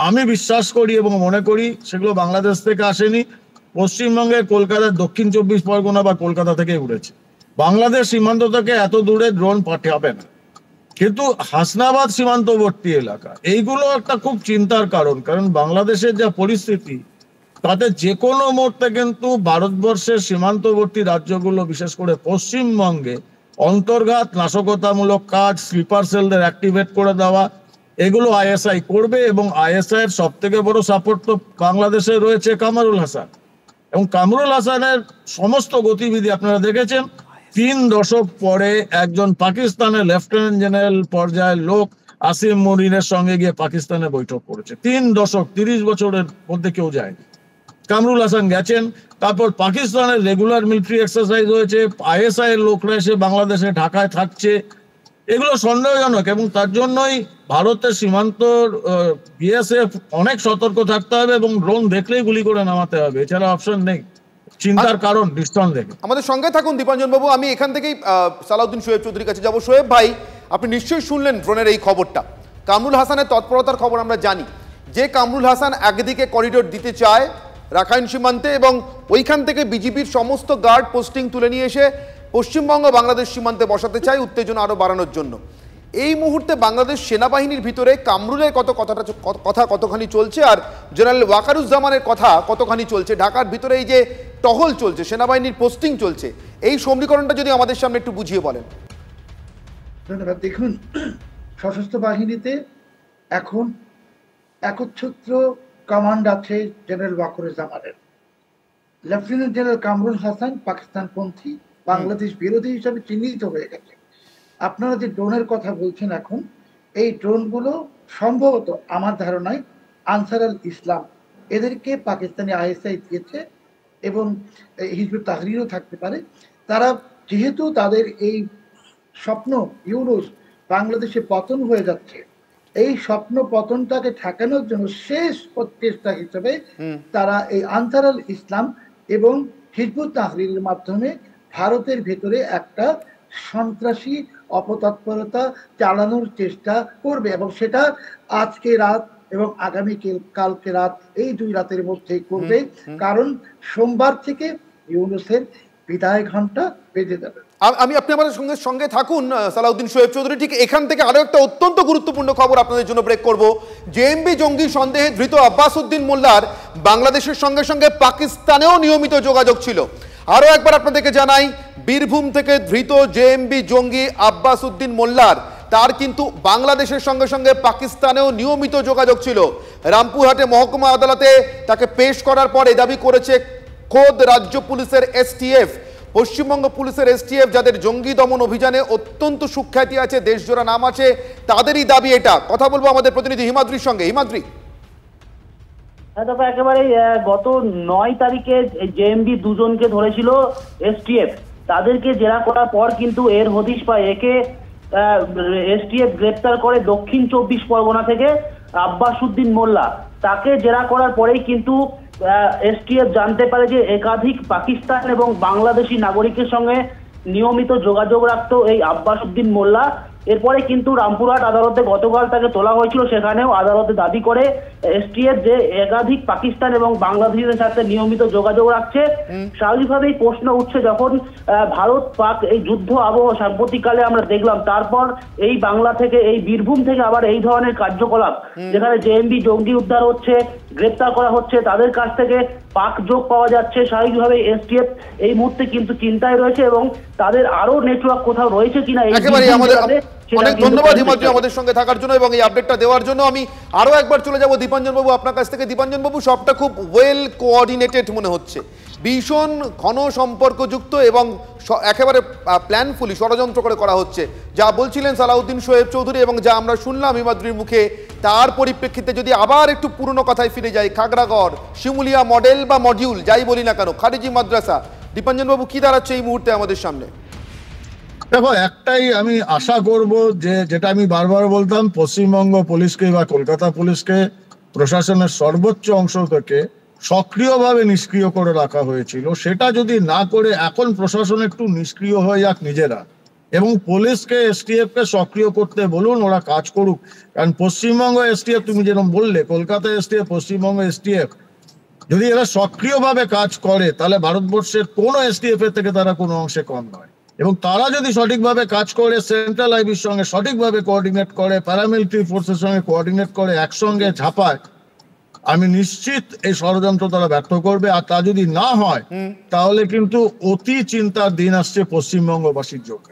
Speaker 8: আমি বিশ্বাস করি এবং মনে করি সেগুলো বাংলাদেশ থেকে আসেনি, পশ্চিমবঙ্গের কলকাতার দক্ষিণ 24 পরগনা বা কলকাতা থেকে উড়েছে। বাংলাদেশ সীমান্ত থেকে এত দূরে ড্রোন পাঠাবে না। কিন্তু হাসনাবাদ সীমান্তবর্তী এলাকা, এইগুলো একটা খুব চিন্তার কারণ। কারণ বাংলাদেশের যা পরিস্থিতি, তাতে যে কোনো মুহূর্তে কিন্তু ভারতবর্ষের সীমান্তবর্তী রাজ্যগুলো, বিশেষ করে পশ্চিমবঙ্গে, অন্তর্ঘাত, নাশকতামূলক কাজ, স্লিপার সেলদের অ্যাক্টিভেট করে দেওয়া, এগুলো আইএসআই করবে। এবং আইএসআই এর সব থেকে বড় সাপোর্ট তো বাংলাদেশে রয়েছে কামরুল হাসান। এবং কামরুল হাসানের সমস্ত গতিবিধি আপনারা দেখেছেন। 3 দশক পরে একজন পাকিস্তানের লেফটেন্যান্ট জেনারেল পর্যায়ের লোক আসিম মনিরের সঙ্গে গিয়ে পাকিস্তানে বৈঠক করেছে। 3 দশক, 30 বছরের মধ্যে কেউ যায়নি। কামরুল হাসান গেছেন। তারপর পাকিস্তানের রেগুলার মিলিটারি এক্সারসাইজ হয়েছে, আইএসআই এর লোকরা এসে বাংলাদেশে, ঢাকায় থাকছে। এগুলো সন্দেহজনক, এবং তার জন্যই ভারতের সীমান্ত বিএসএফ অনেক সতর্ক থাকতে হবে এবং ড্রোন দেখলেই গুলি করে নামাতে হবে, এছাড়া অপশন নেই। চিন্তার কারণ নিঃসন্দেহে।
Speaker 3: আমাদের সঙ্গে থাকুন দীপাঞ্জন বাবু। আমি এখান থেকেই সালাউদ্দিন শোয়েব চৌধুরীর কাছে যাব। শোয়েব ভাই, আপনি নিশ্চয়ই শুনলেন ড্রোনের এই খবরটা। কামরুল হাসানের তৎপরতার খবর আমরা জানি। যে কামরুল হাসান একদিকে করিডোর দিতে চায় রাখাইন সীমান্তে, এবং ওইখান থেকে বিজিবির সমস্ত গার্ড পোস্টিং তুলে নিয়ে এসে পশ্চিমবঙ্গ বাংলাদেশ সীমান্তে বসাতে চায়, উত্তেজনা আরও বাড়ানোর জন্য। এই মুহূর্তে বাংলাদেশ সেনাবাহিনীর ভিতরে কামরুলের কথা কতখানি চলছে, আর জেনারেল ওয়াকারুজ্জামানের কথা কতখানি চলছে? ঢাকার ভিতরে এই যে টহল চলছে, সেনাবাহিনীর পোস্টিং চলছে, এই সমীকরণটা যদি আমাদের সামনে একটু বুঝিয়ে বলেন।
Speaker 5: ধন্যবাদ। দেখুন, সশস্ত্র বাহিনীতে এখন একচ্ছত্র কমান্ড আছে জেনারেল ওয়াকারুজ্জামানের। লেফটেন্যান্ট জেনারেল কামরুল হাসান পাকিস্তানপন্থী, বাংলাদেশ বিরোধী হিসাবে চিহ্নিত হয়ে গেছে। আপনারা যে ড্রোনের কথা বলছেন এখন, এই ড্রোনগুলো সম্ভবত আমার ধারণায় আনসার আল ইসলাম এদেরকে পাকিস্তানি আইএসআই দিয়েছে, এবং হিজবুত তাহরিরও থাকতে পারে। তারা যেহেতু তাদের এই স্বপ্ন ইউনূস বাংলাদেশে পতন হয়ে যাচ্ছে, এই স্বপ্ন পতনটাকে ঠেকানোর জন্য শেষ প্রচেষ্টা হিসেবে তারা এই আনসার আল ইসলাম এবং হিজবুত তাহরিরের মাধ্যমে ভারতের ভেতরে একটা সন্ত্রাসী অপতৎপরতা চালানোর চেষ্টা করবে, এবং সেটা আজকে রাত এবং আগামী কালকে রাত, এই 2 রাতের মধ্যে করবে। কারণ সোমবার থেকে ইউনূসের বিদায় ঘন্টা বেজে যাবে।
Speaker 3: আমি আপনি আমাদের সঙ্গে থাকুন সালাউদ্দিন শোয়েব চৌধুরী। ঠিক এখান থেকে আরো একটা অত্যন্ত গুরুত্বপূর্ণ খবর আপনাদের জন্য ব্রেক করব। জেএমবি জঙ্গি সন্দেহে ধৃত আব্বাস উদ্দিন মোল্লার বাংলাদেশের সঙ্গে সঙ্গে পাকিস্তানেও নিয়মিত যোগাযোগ ছিল। আরো একবার আপনাদেরকে জানাই, বীরভূম থেকে ধৃত জেএমবি জঙ্গি আব্বাস উদ্দিন মোল্লার তার কিন্তু বাংলাদেশের সঙ্গে সঙ্গে পাকিস্তানেও নিয়মিত যোগাযোগ ছিল। রামপুরহাটে মহকুমা আদালতে তাকে পেশ করার পরে দাবি করেছে খোদ রাজ্য পুলিশের এসটিএফ, পশ্চিমবঙ্গ পুলিশের এসটিএফ, যাদের জঙ্গি দমন অভিযানে অত্যন্ত সুখ্যাতি আছে, দেশজোড়া নাম আছে, তাদেরই দাবি এটা। কথা বলবো আমাদের প্রতিনিধি হিমাদ্রির সঙ্গে। হিমাদ্রি,
Speaker 12: দেখো একেবারে গত 9 তারিখে জেএমবি দুজনকে ধরেছিল এসটিএফ। তাদেরকে জেরা করার পর কিন্তু এর হদিশ পায়, একে এসটিএফ গ্রেপ্তার করে দক্ষিণ 24 পরগনা থেকে আব্বাস উদ্দিন মোল্লা। তাকে জেরা করার পরেই কিন্তু এসটিএফ জানতে পারে যে একাধিক পাকিস্তান এবং বাংলাদেশি নাগরিকের সঙ্গে নিয়মিত যোগাযোগ রাখতো এই আব্বাস উদ্দিন মোল্লা। এরপরে কিন্তু রামপুরহাট আদালতে গতকাল তাকে তোলা হয়েছিল, সেখানেও আদালতে দাবি করে এসটিএফ যে একাধিক পাকিস্তান এবং বাংলাদেশের সাথে নিয়মিত যোগাযোগ রাখছে। স্বাভাবিকভাবেই প্রশ্ন উঠছে, যখন ভারত পাক এই যুদ্ধ আবহ সাম্প্রতিককালে আমরা দেখলাম, তারপর এই বাংলা থেকে, এই বীরভূম থেকে আবার এই ধরনের কার্যকলাপ, যেখানে জেএমবি জঙ্গি উদ্ধার হচ্ছে, গ্রেপ্তার করা হচ্ছে, তাদের কাছ থেকে পাক যোগ পাওয়া যাচ্ছে। স্বাভাবিকভাবে এসটিএফ এই মুহূর্তে কিন্তু চিন্তায় রয়েছে এবং তাদের আরো নেটওয়ার্ক কোথাও রয়েছে কিনা।
Speaker 3: অনেক ধন্যবাদ হিমাদ্রি আমাদের সঙ্গে থাকার জন্য এবং এই আপডেটটা দেওয়ার জন্য। আমি আরো একবার চলে যাব দীপাঞ্জন বাবু আপনার কাছ থেকে। দীপাঞ্জন বাবু, সবটা খুব ওয়েল কোঅর্ডিনেটেড মনে হচ্ছে, ভীষণ ঘন সম্পর্কযুক্ত এবং একেবারে প্ল্যানফুলি ষড়যন্ত্র করে করা হচ্ছে। যা বলছিলেন সালাউদ্দিন শোয়েব চৌধুরী এবং যা আমরা শুনলাম হিমাদ্রির মুখে, তার পরিপ্রেক্ষিতে যদি আবার একটু পুরনো কথায় ফিরে যাই, খাগড়াগড়, শিমুলিয়া মডেল বা মডিউল যাই বলি না কেন, খারিজি মাদ্রাসা, দীপাঞ্জন বাবু কি দাঁড়াচ্ছে এই মুহূর্তে আমাদের সামনে?
Speaker 8: দেখো, একটাই আমি আশা করব যে, যেটা আমি বারবার বলতাম, পশ্চিমবঙ্গ পুলিশকে বা কলকাতা পুলিশকে প্রশাসনের সর্বোচ্চ অংশ থেকে সক্রিয়ভাবে নিষ্ক্রিয় করে রাখা হয়েছিল, সেটা যদি না করে এখন প্রশাসন একটু নিষ্ক্রিয় হয়ে যাক নিজেরা, এবং পুলিশকে এসটিএফ কে সক্রিয় করতে বলুন, ওরা কাজ করুক। কারণ পশ্চিমবঙ্গ এসটিএফ, তুমি যেরকম বললে কলকাতা এসটিএফ, পশ্চিমবঙ্গ এসটিএফ, যদি এরা সক্রিয়ভাবে কাজ করে তাহলে ভারতবর্ষের কোনো এসটিএফ এর থেকে তারা কোনো অংশে কম নয়। এবং তারা যদি সঠিকভাবে কাজ করে, সেন্ট্রাল আইবির সঙ্গে সঠিকভাবে কোঅর্ডিনেট করে, প্যারামিলিটারি ফোর্সের সঙ্গে কোঅর্ডিনেট করে, একসঙ্গে ঝাঁপায়, আমি নিশ্চিত এই ষড়যন্ত্র তারা ব্যর্থ করবে। আর তা যদি না হয় তাহলে কিন্তু অতি চিন্তার দিন আসছে পশ্চিমবঙ্গবাসীর জন্য।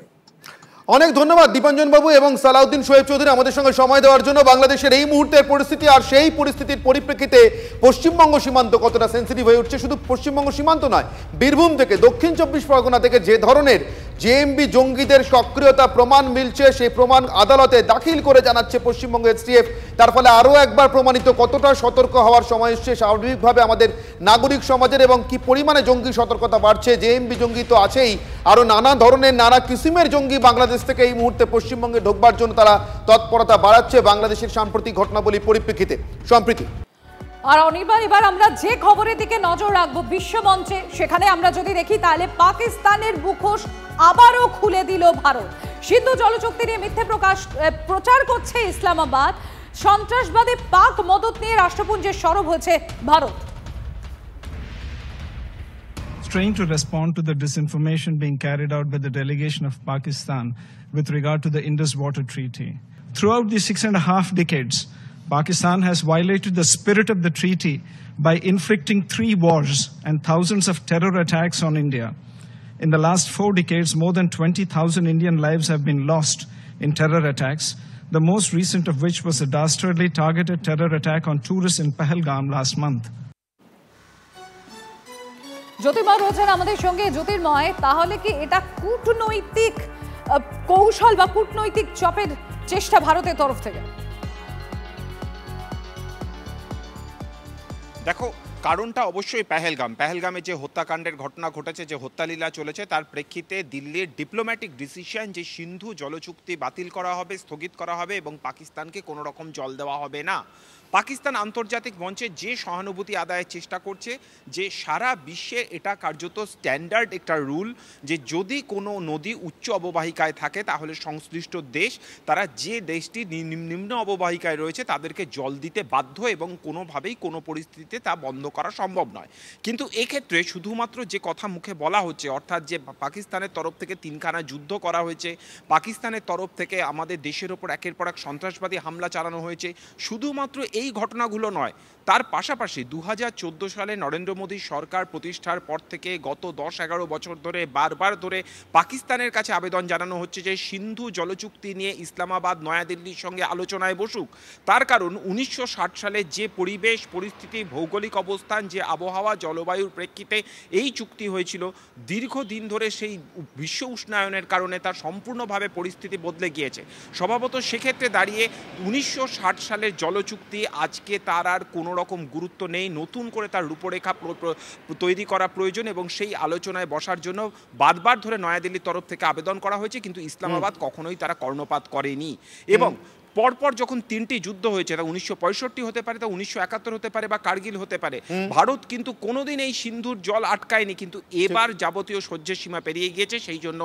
Speaker 3: অনেক ধন্যবাদ দীপাঞ্জন বাবু এবং সালাউদ্দিন শোয়েব চৌধুরী আমাদের সঙ্গে সময় দেওয়ার জন্য। বাংলাদেশের এই মুহূর্তের পরিস্থিতি আর সেই পরিস্থিতির পরিপ্রেক্ষিতে পশ্চিমবঙ্গ সীমান্ত কতটা সেন্সিটিভ হয়ে উঠছে, শুধু পশ্চিমবঙ্গ সীমান্ত নয়, বীরভূম থেকে দক্ষিণ 24 পরগনা থেকে যে ধরনের জেএমবি জঙ্গিদের সক্রিয়তা প্রমাণ মিলছে, সেই প্রমাণ আদালতে দাখিল করে জানাচ্ছে পশ্চিমবঙ্গ এসটিএফ। তার ফলে আরও একবার প্রমাণিত কতটা সতর্ক হওয়ার সময় এসছে স্বাভাবিকভাবে আমাদের নাগরিক সমাজের, এবং কি পরিমাণে জঙ্গি সতর্কতা বাড়ছে। জেএমবি জঙ্গি তো আছেই, আরও নানা ধরনের নানা কিসিমের জঙ্গি বাংলাদেশ থেকে এই মুহূর্তে পশ্চিমবঙ্গে ঢোকবার জন্য তারা তৎপরতা বাড়াচ্ছে বাংলাদেশের সাম্প্রতিক ঘটনাবলীর পরিপ্রেক্ষিতে। সম্প্রীতি
Speaker 6: আর অনির্বাণ, এবার আমরা যে খবরের দিকে নজর রাখবো বিশ্বমঞ্চে, সেখানে আমরা যদি দেখি তাহলে পাকিস্তানের মুখোশ আবারও খুলে দিল ভারত। সিন্ধু জলচুক্তি নিয়ে মিথ্যে প্রচার করছে ইসলামাবাদ। সন্ত্রাসবাদী পাক মদত নিয়ে রাষ্ট্রপুঞ্জে সরব হয়েছে Bharat.
Speaker 13: Trying to respond to the disinformation being carried out by the delegation of Pakistan with regard to the Indus Water Treaty. Throughout the 6.5 decades, Pakistan has violated the spirit of the treaty by inflicting 3 wars and thousands of terror attacks on India. In the last 4 decades, more than 20,000 Indian lives have been lost in terror attacks, the most recent of which was a dastardly targeted terror attack on tourists in Pahalgam last month.
Speaker 6: জ্যোতির্ময় রয়েছেন আমাদের সঙ্গে। জ্যোতির্ময়, তাহলে কি এটা কূটনৈতিক কৌশল বা কূটনৈতিক চাপের চেষ্টা ভারতের তরফ থেকে?
Speaker 14: দেখো, কারণটা অবশ্যই পেহেলগামে যে হত্যাকাণ্ডের ঘটনা ঘটেছে, যে হত্যালীলা চলেছে, তার প্রেক্ষিতে দিল্লির ডিপ্লোম্যাটিক ডিসিশন যে সিন্ধু জলচুক্তি বাতিল করা হবে, স্থগিত করা হবে এবং পাকিস্তানকে কোনো রকম জল দেওয়া হবে না। পাকিস্তান আন্তর্জাতিক মঞ্চে যে সহানুভূতি আদায়ের চেষ্টা করছে, যে সারা বিশ্বে এটা কার্যত স্ট্যান্ডার্ড একটা রুল যে যদি কোনো নদী উচ্চ অববাহিকায় থাকে তাহলে সংশ্লিষ্ট দেশ তারা যে দেশটি নিম্ন অববাহিকায় রয়েছে তাদেরকে জল দিতে বাধ্য এবং কোনোভাবেই কোনো পরিস্থিতিতে তা বন্ধ করা সম্ভব নয়। কিন্তু এক্ষেত্রে শুধুমাত্র যে কথা মুখে বলা হচ্ছে, অর্থাৎ যে পাকিস্তানের তরফ থেকে 3খানা যুদ্ধ করা হয়েছে, পাকিস্তানের তরফ থেকে আমাদের দেশের ওপর একের পর এক সন্ত্রাসবাদী হামলা চালানো হয়েছে, শুধুমাত্র এই ঘটনাগুলো নয়, তার পাশাপাশি 2014 সালে নরেন্দ্র মোদী সরকার প্রতিষ্ঠার পর থেকে গত 10-11 বছর ধরে বারবার ধরে পাকিস্তানের কাছে আবেদন জানানো হচ্ছে যে সিন্ধু জলচুক্তি নিয়ে ইসলামাবাদ নয়াদিল্লির সঙ্গে আলোচনায় বসুক। তার কারণ 1960 সালে যে পরিবেশ পরিস্থিতি, ভৌগোলিক অবস্থান, যে আবহাওয়া জলবায়ুর প্রেক্ষিতে এই চুক্তি হয়েছিল, দীর্ঘদিন ধরে সেই বিশ্ব উষ্ণায়নের কারণে তার সম্পূর্ণভাবে পরিস্থিতি বদলে গিয়েছে। স্বভাবত সেক্ষেত্রে দাঁড়িয়ে 1960 সালের জলচুক্তি আজকে তার আর কোনো রকম গুরুত্ব নেই, নতুন করে তার রূপরেখা তৈরি করা প্রয়োজন এবং সেই আলোচনায় বসার জন্য বারবার ধরে নয়াদিল্লির তরফ থেকে আবেদন করা হয়েছে, কিন্তু ইসলামাবাদ কখনোই তারা কর্ণপাত করেনি। এবং পরপর যখন 3টি যুদ্ধ হয়েছে, তা 1965 হতে পারে, তা 1971 হতে পারে বা কার্গিল হতে পারে, ভারত কিন্তু কোনোদিন এই সিন্ধুর জল আটকায়নি, কিন্তু এবার যাবতীয় সহ্যের সীমা পেরিয়ে গিয়েছে। সেই জন্য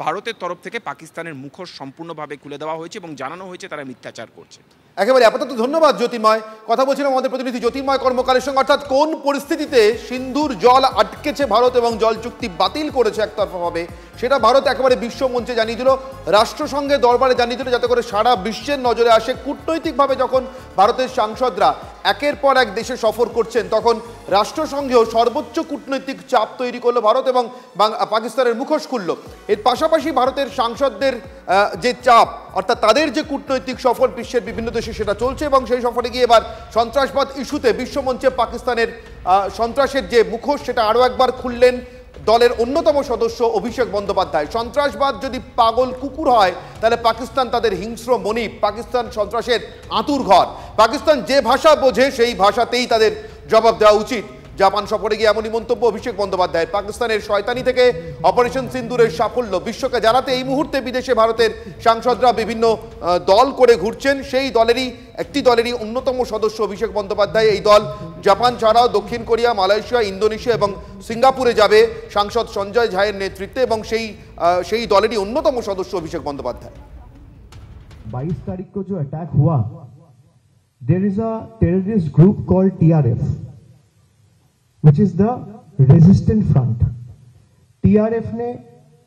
Speaker 14: ভারতের তরফ থেকে পাকিস্তানের মুখোশ সম্পূর্ণভাবে খুলে দেওয়া হয়েছে এবং জানানো হয়েছে তারা মিথ্যাচার করছে।
Speaker 3: একেবারে আপাতত ধন্যবাদ জ্যোতির্ময়। কথা বলছিলাম আমাদের প্রতিনিধি জ্যোতির্ময় কর্মকারের সঙ্গে, অর্থাৎ কোন পরিস্থিতিতে সিন্ধুর জল আটকেছে ভারত এবং জল চুক্তি বাতিল করেছে একতরফাভাবে, সেটা ভারত একেবারে বিশ্ব মঞ্চে জানিয়ে দিল, রাষ্ট্রসংঘের দরবারে জানিয়ে দিল, যাতে করে সারা বিশ্বের নজরে আসে। কূটনৈতিকভাবে যখন ভারতের সাংসদরা একের পর এক দেশে সফর করছেন, তখন রাষ্ট্রসংঘেও সর্বোচ্চ কূটনৈতিক চাপ তৈরি করলো ভারত এবং পাকিস্তানের মুখোশ খুলল। এর পাশাপাশি ভারতের সাংসদদের যে চাপ, অর্থাৎ তাদের যে কূটনৈতিক সফর বিশ্বের বিভিন্ন দেশে সেটা চলছে এবং সেই সফরে গিয়ে এবার সন্ত্রাসবাদ ইস্যুতে বিশ্বমঞ্চে পাকিস্তানের সন্ত্রাসের যে মুখোশ সেটা আরও একবার খুললেন দলের অন্যতম সদস্য অভিষেক বন্দ্যোপাধ্যায়। সন্ত্রাসবাদ যদি পাগল কুকুর হয় তাহলে পাকিস্তান তাদের হিংস্র মনিব, পাকিস্তান সন্ত্রাসের আঁতুর ঘর। পাকিস্তান যে ভাষা বোঝে সেই ভাষাতেই তাদের জবাব দেওয়া উচিত। জাপান সফরে গিয়ে এমনই মন্তব্য অভিষেক বন্দ্যোপাধ্যায়ের। পাকিস্তানের শয়তানি থেকে অপারেশন সিন্দুরের সাফল্য বিশ্বকে জানাতে এই মুহূর্তে বিদেশে ভারতের সাংসদরা বিভিন্ন দল করে ঘুরছেন। সেই একটি দলেরই অন্যতম সদস্য অভিষেক বন্দ্যোপাধ্যায়। এই দল জাপান ছাড়াও দক্ষিণ কোরিয়া, মালয়েশিয়া, ইন্দোনেশিয়া এবং সিঙ্গাপুরে যাবে সাংসদ সঞ্জয় ঝায়ের নেতৃত্বে এবং সেই দলেরই অন্যতম সদস্য অভিষেক বন্দ্যোপাধ্যায়।
Speaker 15: 22 तारीख को जो अटैक हुआ, there is a terrorist group called TRF, which is the resistant front. TRF ने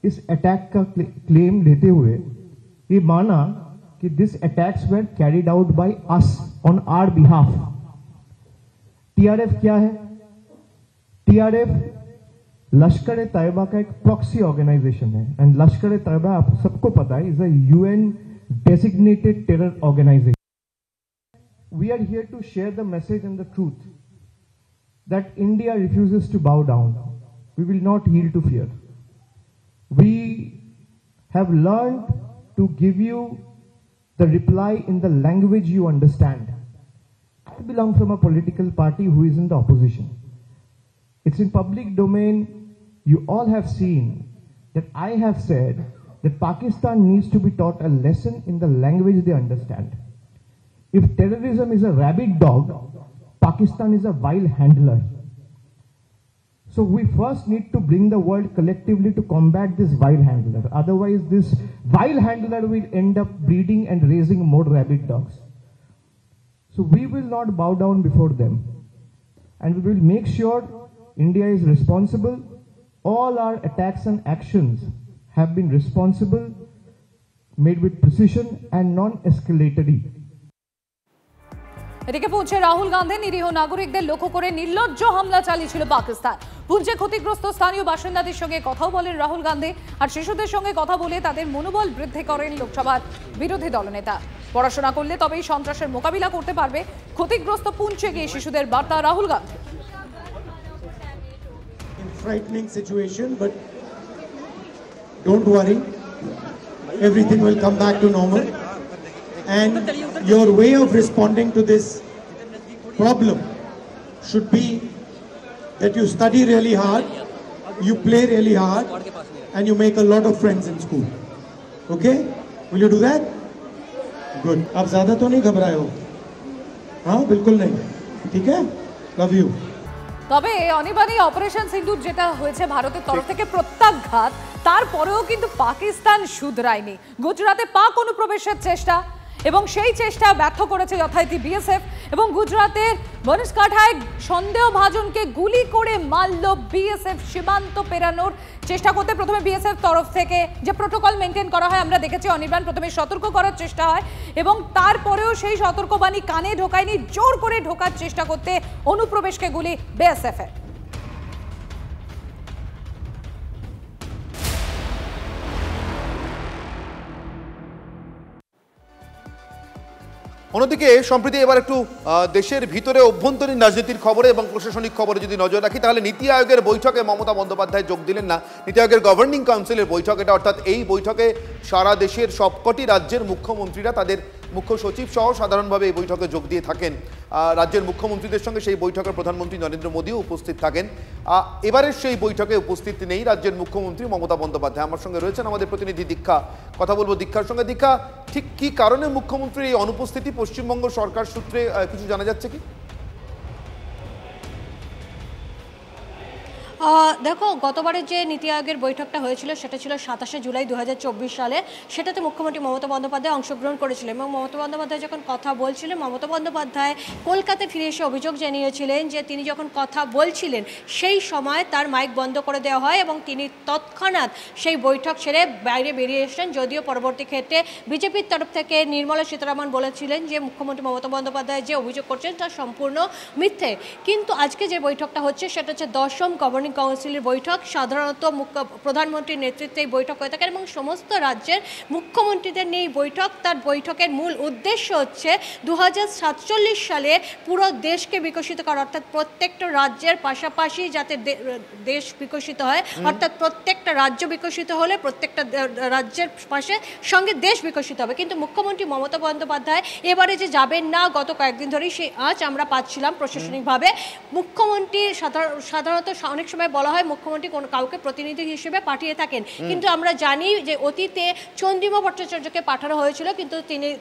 Speaker 15: इस अटैक का क्लेम लेते हुए ये माना कि this attacks were carried out by us on our behalf. TRF क्या है? TRF लश्कर-ए-तैयबा का एक प्रॉक्सी ऑर्गेनाइजेशन है, एंड लश्कर-ए-तैयबा आप सबको पता है is a UN designated terror organization. We are here to share the message and the truth that India refuses to bow down. We will not yield to fear. We have learned to give you the reply in the language you understand. I belong from a political party who is in the opposition. It's in public domain. You all have seen that I have said that Pakistan needs to be taught a lesson in the language they understand. If terrorism is a rabid dog, Pakistan is a vile handler. So we first need to bring the world collectively to combat this vile handler. Otherwise, this vile handler will end up breeding and raising more rabid dogs. So we will not bow down before them. And we will make sure India is responsible. All our attacks and actions have been responsible, made with precision and non-escalatory.
Speaker 6: এদিকে পুঞ্চে রাহুল গান্ধী নিরীহ নাগরিকদের লক্ষ্য করে নির্লজ্জ হামলা চালিয়েছিল পাকিস্তান। পুঞ্চে ক্ষতিগ্রস্ত স্থানীয় বাসিন্দাদের সঙ্গে কথাও বলেন রাহুল গান্ধী, আর শিশুদের সঙ্গে কথা বলে তাদের মনোবল বৃদ্ধি করেন লোকসভার বিরোধী দলনেতা। পড়াশোনা করলে তবেই সন্ত্রাসের মোকাবিলা করতে পারবে, ক্ষতিগ্রস্ত পুঞ্চে গিয়ে শিশুদের বার্তা Rahul Gandhi.
Speaker 16: Frightening situation, but don't worry, everything will come back to normal. And your way of responding to this problem should be that you study really hard, you play really hard, and you make a lot of friends in school. Okay? Will you do that? Good. आप ज़्यादा तो नहीं घबराए हो? हाँ बिल्कुल नहीं, ठीक है, लव यू।
Speaker 6: তবে অনির্বাণী অপারেশন সিন্দুর যেটা হয়েছে ভারতের তরফ থেকে প্রত্যাঘাত, তারপরেও কিন্তু পাকিস্তান শুধরায়নি। গুজরাটে পাক অনুপ্রবেশের চেষ্টা এবং সেই চেষ্টা ব্যর্থ করেছে যথারীতি বিএসএফ এবং গুজরাতের বনসকাঠায় সন্দেহভাজনকে গুলি করে মারল বিএসএফ। সীমান্ত পেরানোর চেষ্টা করতে প্রথমে বিএসএফ তরফ থেকে যে প্রোটোকল মেনটেন করা হয় আমরা দেখেছি অনির্বাণ, প্রথমে সতর্ক করার চেষ্টা হয় এবং তারপরেও সেই সতর্কবাণী কানে ঢোকায়নি, জোর করে ঢোকার চেষ্টা করতে অনুপ্রবেশকে গুলি বিএসএফ এর।
Speaker 3: অন্যদিকে সম্প্রতি এবার একটু দেশের ভিতরে অভ্যন্তরীণ রাজনীতির খবরে এবং প্রশাসনিক খবরে যদি নজর রাখি, তাহলে নীতি আয়োগের বৈঠকে মমতা বন্দ্যোপাধ্যায় যোগ দিলেন না। নীতি আয়োগের গভর্নিং কাউন্সিলের বৈঠক এটা, অর্থাৎ এই বৈঠকে সারা দেশের সবকটি রাজ্যের মুখ্যমন্ত্রীরা তাদের মুখ্য সচিব সহ সাধারণভাবে এই বৈঠকে যোগ দিয়ে থাকেন। রাজ্যের মুখ্যমন্ত্রীদের সঙ্গে সেই বৈঠকে প্রধানমন্ত্রী নরেন্দ্র মোদীও উপস্থিত থাকেন। এবারের সেই বৈঠকে উপস্থিত নেই রাজ্যের মুখ্যমন্ত্রী মমতা বন্দ্যোপাধ্যায়। আমার সঙ্গে রয়েছেন আমাদের প্রতিনিধি দীক্ষা, কথা বলবো দীক্ষার সঙ্গে। দীক্ষা, ঠিক কি কারণে মুখ্যমন্ত্রীর এই অনুপস্থিতি পশ্চিমবঙ্গ সরকার সূত্রে কিছু জানা যাচ্ছে কি?
Speaker 17: দেখো, গতবারের যে নীতি আয়োগের বৈঠকটা হয়েছিল সেটা ছিল 27শে জুলাই 2024 সালে। সেটাতে মুখ্যমন্ত্রী মমতা বন্দ্যোপাধ্যায় অংশগ্রহণ করেছিলেন এবং মমতা বন্দ্যোপাধ্যায় যখন কথা বলছিলেন, মমতা বন্দ্যোপাধ্যায় কলকাতায় ফিরে এসে অভিযোগ জানিয়েছিলেন যে তিনি যখন কথা বলছিলেন সেই সময় তার মাইক বন্ধ করে দেওয়া হয় এবং তিনি তৎক্ষণাৎ সেই বৈঠক ছেড়ে বাইরে বেরিয়ে এসেছেন। যদিও পরবর্তী ক্ষেত্রে বিজেপির তরফ থেকে নির্মলা সীতারামন বলেছিলেন যে মুখ্যমন্ত্রী মমতা বন্দ্যোপাধ্যায় যে অভিযোগ করছেন তা সম্পূর্ণ মিথ্যে। কিন্তু আজকে যে বৈঠকটা হচ্ছে সেটা হচ্ছে 10ম গভর্নিং কাউন্সিলের বৈঠক। সাধারণত প্রধানমন্ত্রীর নেতৃত্বে এই বৈঠক হয়ে থাকে এবং সমস্ত রাজ্যের মুখ্যমন্ত্রীদের নিয়ে এই বৈঠক। তার বৈঠকের মূল উদ্দেশ্য হচ্ছে 2047 সালে পুরো দেশকে বিকশিত করা, অর্থাৎ প্রত্যেকটা রাজ্যের পাশাপাশি যাতে দেশ বিকশিত হয়, অর্থাৎ প্রত্যেকটা রাজ্য বিকশিত হলে প্রত্যেকটা রাজ্যের পাশে সঙ্গে দেশ বিকশিত হবে। কিন্তু মুখ্যমন্ত্রী মমতা বন্দ্যোপাধ্যায় এবারে যে যাবেন না, গত কয়েকদিন ধরেই সেই আজ আমরা পাচ্ছিলাম প্রশাসনিকভাবে। মুখ্যমন্ত্রী সাধারণত অনেক সময় বলা হয় মুখ্যমন্ত্রী কোনো কাউকে প্রতিনিধি হিসেবে পাঠিয়ে থাকেন, কিন্তু আমরা জানি যে অতীতে চন্দ্রিমা ভট্টাচার্যকে পাঠানো হয়েছিল কিন্তু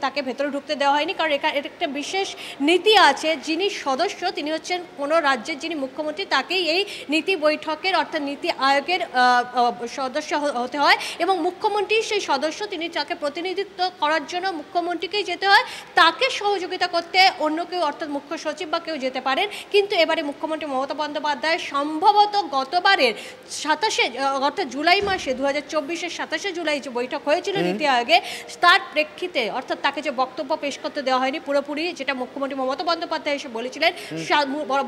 Speaker 17: তাকে ভেতরে ঢুকতে দেওয়া হয়নি, কারণ এর একটা বিশেষ নীতি আছে। যিনি সদস্য তিনি হচ্ছেন কোনো রাজ্যের যিনি মুখ্যমন্ত্রী, তাকেই এই নীতি বৈঠকের অর্থাৎ নীতি আয়োগের সদস্য হতে হয় এবং মুখ্যমন্ত্রী সেই সদস্য, তিনি তাকে প্রতিনিধিত্ব করার জন্য মুখ্যমন্ত্রীকেই যেতে হয়। তাকে সহযোগিতা করতে অন্য কেউ অর্থাৎ মুখ্য সচিব বা কেউ যেতে পারেন, কিন্তু এবারে মুখ্যমন্ত্রী মমতা বন্দ্যোপাধ্যায় সম্ভবত গতবারের 27শে অর্থাৎ জুলাই মাসে 2024-এর 27শে জুলাই যে বৈঠক হয়েছিল নীতি আয়োগে, তার প্রেক্ষিতে অর্থাৎ তাকে যে বক্তব্য পেশ করতে দেওয়া হয়নি পুরোপুরি, যেটা মুখ্যমন্ত্রী মমতা বন্দ্যোপাধ্যায় এসে বলেছিলেন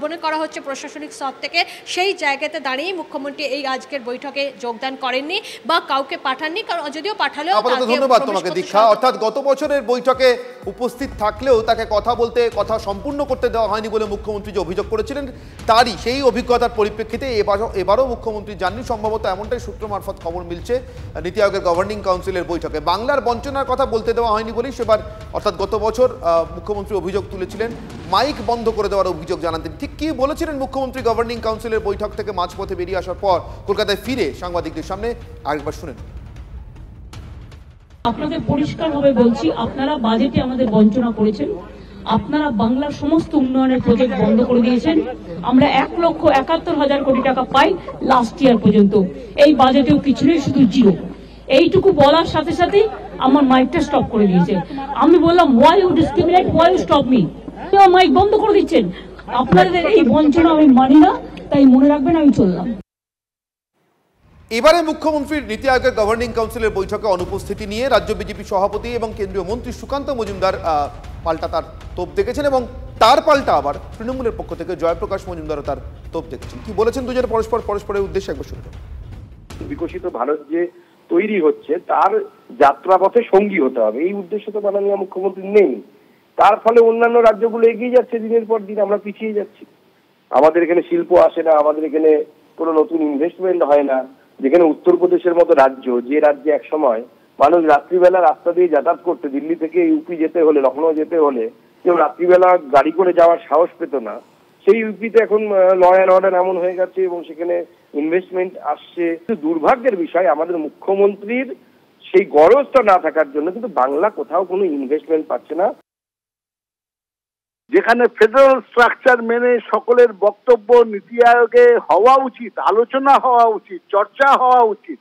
Speaker 17: মনে করা হচ্ছে প্রশাসনিক স্তর থেকে, সেই জায়গাতে দাঁড়িয়েই মুখ্যমন্ত্রী এই আজকের বৈঠকে যোগদান করেননি বা কাউকে পাঠাননি, কারণ যদিও পাঠালেও।
Speaker 3: ধন্যবাদ তোমাকে দীক্ষা। অর্থাৎ গত বছরের বৈঠকে উপস্থিত থাকলেও তাকে কথা বলতে, কথা সম্পূর্ণ করতে দেওয়া হয়নি বলে মুখ্যমন্ত্রী যে অভিযোগ করেছিলেন, তারই সেই অভিজ্ঞতার পরিপ্রেক্ষিতে এবারও মুখ্যমন্ত্রী যাননি, সম্ভবত এমনটাই সূত্র মারফত খবর মিলছে নীতি আয়োগের গভর্নিং কাউন্সিলের বৈঠকে। বাংলার বঞ্চনার কথা বলতে দেওয়া হয়নি বলেই সেবার অর্থাৎ গত বছর মুখ্যমন্ত্রী অভিযোগ তুলেছিলেন, মাইক বন্ধ করে দেওয়ার অভিযোগ জানান তিনি। ঠিক কি বলেছিলেন মুখ্যমন্ত্রী গভর্নিং কাউন্সিলের বৈঠক থেকে মাঝপথে বেরিয়ে আসার পর কলকাতায় ফিরে সাংবাদিকদের সামনে? আরেকবার শুনেন।
Speaker 18: আপনাদের পরিষ্কারভাবে বলছি, আপনারা বাজেটে আমাদের বঞ্চনা করেছেন, আপনারা বাংলার সমস্ত উন্নয়নের প্রজেক্ট বন্ধ করে দিয়েছেন। আমরা 1,71,000 কোটি টাকা পাই লাস্ট ইয়ার পর্যন্ত, এই বাজেটেও কিছু নেই, শুধু জিরো। এইটুকু বলার সাথে সাথে আমার মাইকটা স্টপ করে দিয়েছে। আমি বললাম why you discriminate, why you stop me, mike বন্ধ করে দিচ্ছেন। আপনাদের এই বঞ্চনা আমি মানি না, তাই মনে রাখবেন আমি চললাম।
Speaker 3: এবারে মুখ্যমন্ত্রীর নীতি আয়োগের গভর্নিং কাউন্সিলের বৈঠকে অনুপস্থিতি নিয়ে রাজ্য বিজেপি সভাপতি এবং কেন্দ্রীয় মন্ত্রী সুকান্ত মজুমদার পাল্টা তার তোপ দেখেছেন এবং তার পাল্টা আবার তৃণমূলের পক্ষ থেকে জয়প্রকাশ মজুমদারও তার তোপ দেখেছেন। কি বলেছেন দুজনে পরস্পরের উদ্দেশ্যে একবার শুনে নেব।
Speaker 19: বিকশিত ভারত যে তৈরি হচ্ছে তার যাত্রাপথে সঙ্গী হতে হবে, এই উদ্দেশ্য তো মাননীয় মুখ্যমন্ত্রী নেই। তার ফলে অন্যান্য রাজ্যগুলো এগিয়ে যাচ্ছে দিনের পর দিন, আমরা পিছিয়ে যাচ্ছি। আমাদের এখানে শিল্প আসে না, আমাদের এখানে কোনো নতুন ইনভেস্টমেন্ট হয় না। যেখানে উত্তরপ্রদেশের মতো রাজ্য, যে রাজ্যে এক সময় মানুষ রাত্রিবেলা রাস্তা দিয়ে যাতায়াত করতে, দিল্লি থেকে ইউপি যেতে হলে, লখনৌ যেতে হলে কেউ রাত্রিবেলা গাড়ি করে যাওয়ার সাহস পেত না, সেই ইউপিতে এখন ল অ্যান্ড অর্ডার এমন হয়ে গেছে এবং সেখানে ইনভেস্টমেন্ট আসছে। দুর্ভাগ্যের বিষয় আমাদের মুখ্যমন্ত্রীর সেই গরজটা না থাকার জন্য কিন্তু বাংলা কোথাও কোনো ইনভেস্টমেন্ট পাচ্ছে না।
Speaker 20: যেখানে ফেডারেল স্ট্রাকচার মেনে সকলের বক্তব্য নীতি আয়োগে হওয়া উচিত, আলোচনা হওয়া উচিত, চর্চা হওয়া উচিত,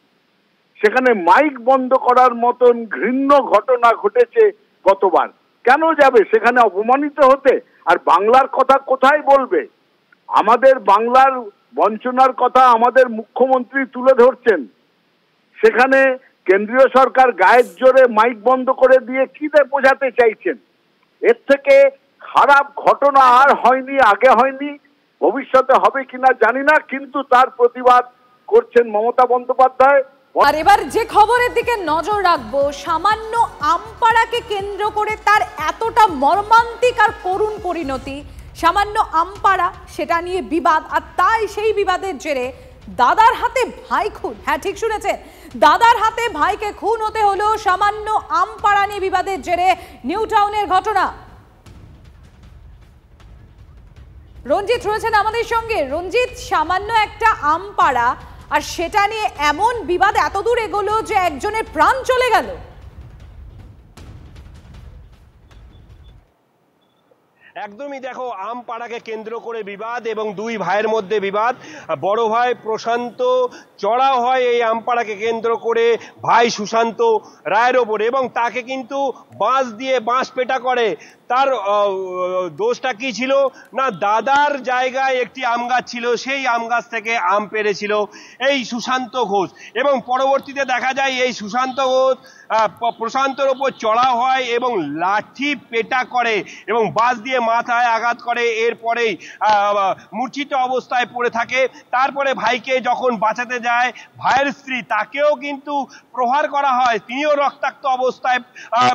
Speaker 20: সেখানে মাইক বন্ধ করার মতন ঘৃণ্য ঘটনা ঘটেছে গতবার। কেন যাবে সেখানে অপমানিত হতে? আর বাংলার কথা কোথায় বলবে? আমাদের বাংলার বঞ্চনার কথা আমাদের মুখ্যমন্ত্রী তুলে ধরছেন, সেখানে কেন্দ্রীয় সরকার গায়ের জোরে মাইক বন্ধ করে দিয়ে কি বোঝাতে চাইছেন? এর থেকে খারাপ ঘটনা আর হয়নি, আগে হয়নি, ভবিষ্যতে হবে কিনা জানি না, কিন্তু তার প্রতিবাদ করছেন মমতা বন্দ্যোপাধ্যায়।
Speaker 6: আর এবার যে খবরের দিকে নজর রাখবো, সামান্য আমপাড়াকে কেন্দ্র করে তার এতটা মর্মান্তিক আর করুণ পরিণতি। সামান্য আমপাড়া, সেটা নিয়ে বিবাদ, আর তাই সেই বিবাদের জেরে দাদার হাতে ভাই খুন। হ্যাঁ, ঠিক শুনেছেন, দাদার হাতে ভাইকে খুন হতে হলো সামান্য আমপাড়া নিয়ে বিবাদের জেরে। নিউ টাউনের ঘটনা। রঞ্জিত রয়েছেন আমাদের সঙ্গে। রঞ্জিত, সামান্য একটা আমপাড়া আর সেটা নিয়ে এমন বিবাদ এত দূর এগোলো যে একজনের প্রাণ চলে গেল।
Speaker 11: একদমই, দেখো, আমপাড়াকে কেন্দ্র করে বিবাদ এবং দুই ভাইয়ের মধ্যে বিবাদ। বড় ভাই প্রশান্ত চড়াও হয় এই আমপাড়াকে কেন্দ্র করে ভাই সুশান্ত রায়ের ওপরে, এবং তাকে কিন্তু বাঁশ দিয়ে বাঁশ পেটা করে। তার দোষটা কি ছিল না, দাদার জায়গায় একটি আম গাছ ছিল, সেই আম গাছ থেকে আম পেড়েছিল এই সুশান্ত ঘোষ, এবং পরবর্তীতে দেখা যায় এই সুশান্ত ঘোষ প্রশান্তর ওপর চড়াও হয় এবং লাঠি পেটা করে এবং বাঁশ দিয়ে মাথায় আঘাত করে। এরপরেই মূর্ছিত অবস্থায় পড়ে থাকে। তারপরে ভাইকে যখন বাঁচাতে যায় ভাইয়ের স্ত্রী, তাকেও কিন্তু প্রহার করা হয়, তিনিও রক্তাক্ত অবস্থায়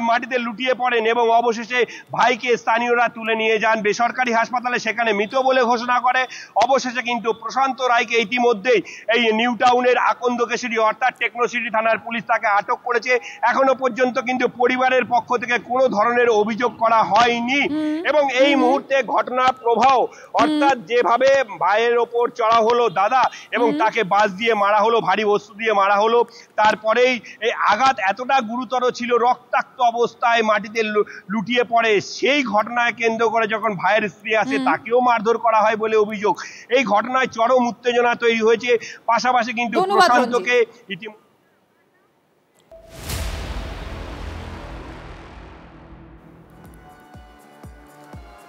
Speaker 11: মাটিতে লুটিয়ে পড়েন এবং অবশেষে ভাইকে স্থানীয়রা তুলে নিয়ে যান বেসরকারি হাসপাতালে, সেখানে মৃত বলে ঘোষণা করে। অবশেষে কিন্তু প্রশান্ত রায়কে ইতিমধ্যেই এই নিউ টাউনের আকন্দকেশরী অর্থাৎ টেকনোসিটি থানার পুলিশ তাকে আটক করেছে। এখনো পর্যন্ত কিন্তু পরিবারের পক্ষ থেকে কোনো ধরনের অভিযোগ করা হয়নি এবং এই মুহূর্তে ঘটনার প্রবাহ অর্থাৎ যেভাবে ভাইয়ের ওপর চড়া হলো দাদা এবং তাকে বাঁশ দিয়ে মারা হলো, ভারী বস্তু দিয়ে মারা হলো, তারপরেই এই আঘাত এতটা গুরুতর ছিল, রক্তাক্ত অবস্থায় মাটিতে লুটিয়ে পড়ে। সেই ঘটনায় কেন্দ্র করে যখন ভাইয়ের স্ত্রী আসে তাকেও মারধর করা হয় বলে অভিযোগ। এই ঘটনায় চরম উত্তেজনা তৈরি হয়েছে। পাশাপাশি কিন্তু প্রশান্তকে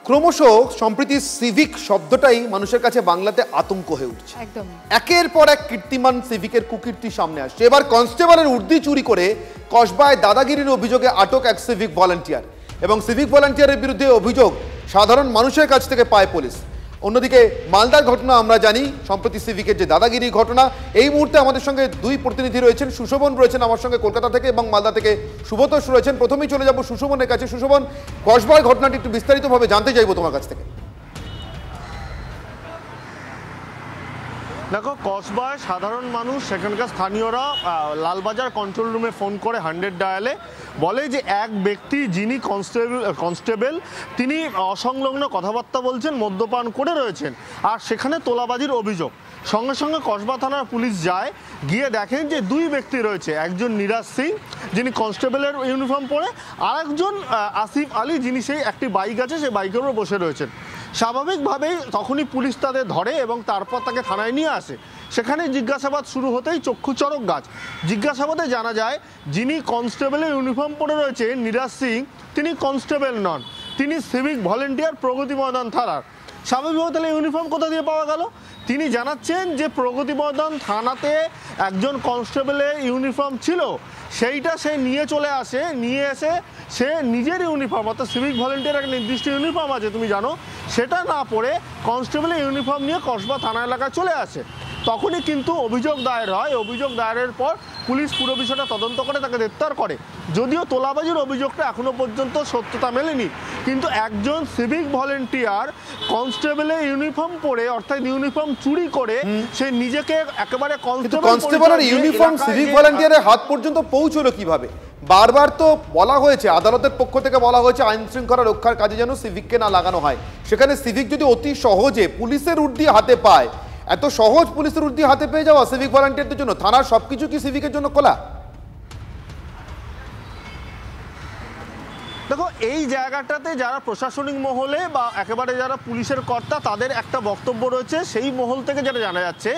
Speaker 3: ক্রমশ সম্প্রতি সিভিক শব্দটাই মানুষের কাছে বাংলাতে আতঙ্ক হয়ে উঠছে। একের পর এক কীর্তিমান সিভিকের কুকীর্তি সামনে আসছে। এবার কনস্টেবলের উর্দি চুরি করে কসবায় দাদাগিরির অভিযোগে আটক এক সিভিক ভলান্টিয়ার, এবং সিভিক ভলান্টিয়ারের বিরুদ্ধে অভিযোগ সাধারণ মানুষের কাছ থেকে পায় পুলিশ। অন্যদিকে মালদার ঘটনা আমরা জানি, সম্প্রতি সিভিকের যে দাদাগিরির ঘটনা। এই মুহূর্তে আমাদের সঙ্গে দুই প্রতিনিধি রয়েছেন, সুশোভন রয়েছেন আমার সঙ্গে কলকাতা থেকে এবং মালদা থেকে সুব্রতোষ রয়েছেন। প্রথমেই চলে যাব সুশোভনের কাছে। সুশোভন, কসবার ঘটনাটি একটু বিস্তারিতভাবে জানতে চাইবো তোমার কাছ থেকে।
Speaker 21: দেখো, কসবায় সাধারণ মানুষ, সেখানকার স্থানীয়রা লালবাজার কন্ট্রোল রুমে ফোন করে 100 ডায়ালে বলে যে এক ব্যক্তি যিনি কনস্টেবল তিনি অসংলগ্ন কথাবার্তা বলছেন, মদ্যপান করে রয়েছেন, আর সেখানে তোলাবাজির অভিযোগ। সঙ্গে সঙ্গে কসবা থানার পুলিশ যায়, গিয়ে দেখেন যে দুই ব্যক্তি রয়েছে, একজন নিরাজ সিং যিনি কনস্টেবলের ইউনিফর্ম পরে, আর একজন আসিফ আলী যিনি সেই একটি বাইক আছে সেই বাইকের উপর বসে রয়েছেন। স্বাভাবিকভাবেই তখনই পুলিশ তাদের ধরে এবং তারপর তাকে থানায় নিয়ে আসে। সেখানে জিজ্ঞাসাবাদ শুরু হতেই চক্ষুচরক গাছ। জিজ্ঞাসাবাদে জানা যায় যিনি কনস্টেবলের ইউনিফর্ম পরে রয়েছে নিরাজ সিং, তিনি কনস্টেবল নন, তিনি সিভিক ভলেন্টিয়ার প্রগতি ময়দান থানার। স্বাভাবিকভাবে তাহলে ইউনিফর্ম কোথা দিয়ে পাওয়া গেল? তিনি জানাচ্ছেন যে প্রগতি ময়দান থানাতে একজন কনস্টেবলের ইউনিফর্ম ছিল, সেইটা সে নিয়ে চলে আসে, নিয়ে এসে সে নিজের ইউনিফর্ম অর্থাৎ সিভিক ভলেন্টিয়ার একটা নির্দিষ্ট ইউনিফর্ম আছে তুমি জানো, সেটা না পরে কনস্টেবলের ইউনিফর্ম নিয়ে কসবা থানা এলাকায় চলে আসে। তখনই কিন্তু অভিযোগ দায়ের হয়। অভিযোগ দায়েরের পর পুলিশ পুরো বিষয়টা তদন্ত করে তাকে গ্রেপ্তার করে। যদিও তোলাবাজির অভিযোগটা এখনো পর্যন্ত সত্যতা মেলেনি, কিন্তু একজন সিভিক ভলেন্টিয়ার কনস্টেবলের ইউনিফর্ম পরে অর্থাৎ ইউনিফর্ম চুরি করে সে নিজেকে একেবারে
Speaker 3: কনস্টেবলের ইউনিফর্ম সিভিক ভলেন্টিয়ারের হাত পর্যন্ত পৌঁছলো কিভাবে? বারবার তো বলা হয়েছে, আদালতের পক্ষ থেকে বলা হয়েছে আইন শৃঙ্খলা রক্ষার কাজে যেন সিভিককে না লাগানো হয়। সেখানে সিভিক যদি অতি সহজে পুলিশের উর্দি হাতে পায়, এত সহজ পুলিশের উর্দি হাতে পেয়ে যাওয়া সিভিক ভলান্টিয়ারদের জন্য, থানার সবকিছু কি সিভিকের জন্য খোলা?
Speaker 21: দেখো এই জায়গাটাতে যারা প্রশাসনিক মহলে বা একেবারে যারা পুলিশের কর্তা তাদের একটা বক্তব্য রয়েছে, সেই মহল থেকে যেটা জানা যাচ্ছে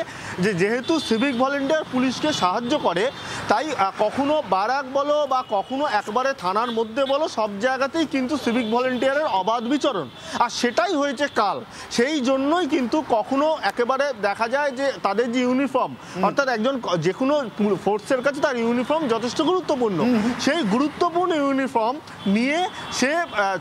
Speaker 21: যে যেহেতু সিভিক ভলেন্টিয়ার পুলিশকে সাহায্য করে, তাই কখনো বারাক বলো বা কখনো একবারে থানার মধ্যে বলো, সব জায়গাতেই কিন্তু সিভিক ভলেন্টিয়ারের অবাধ বিচরণ। আর সেটাই হয়েছে কাল। সেই জন্যই কিন্তু কখনো একেবারে দেখা যায় যে তাদের যে ইউনিফর্ম, অর্থাৎ একজন যে কোনো ফোর্সের কাছে তার ইউনিফর্ম যথেষ্ট গুরুত্বপূর্ণ, সেই গুরুত্বপূর্ণ ইউনিফর্ম নিয়ে সে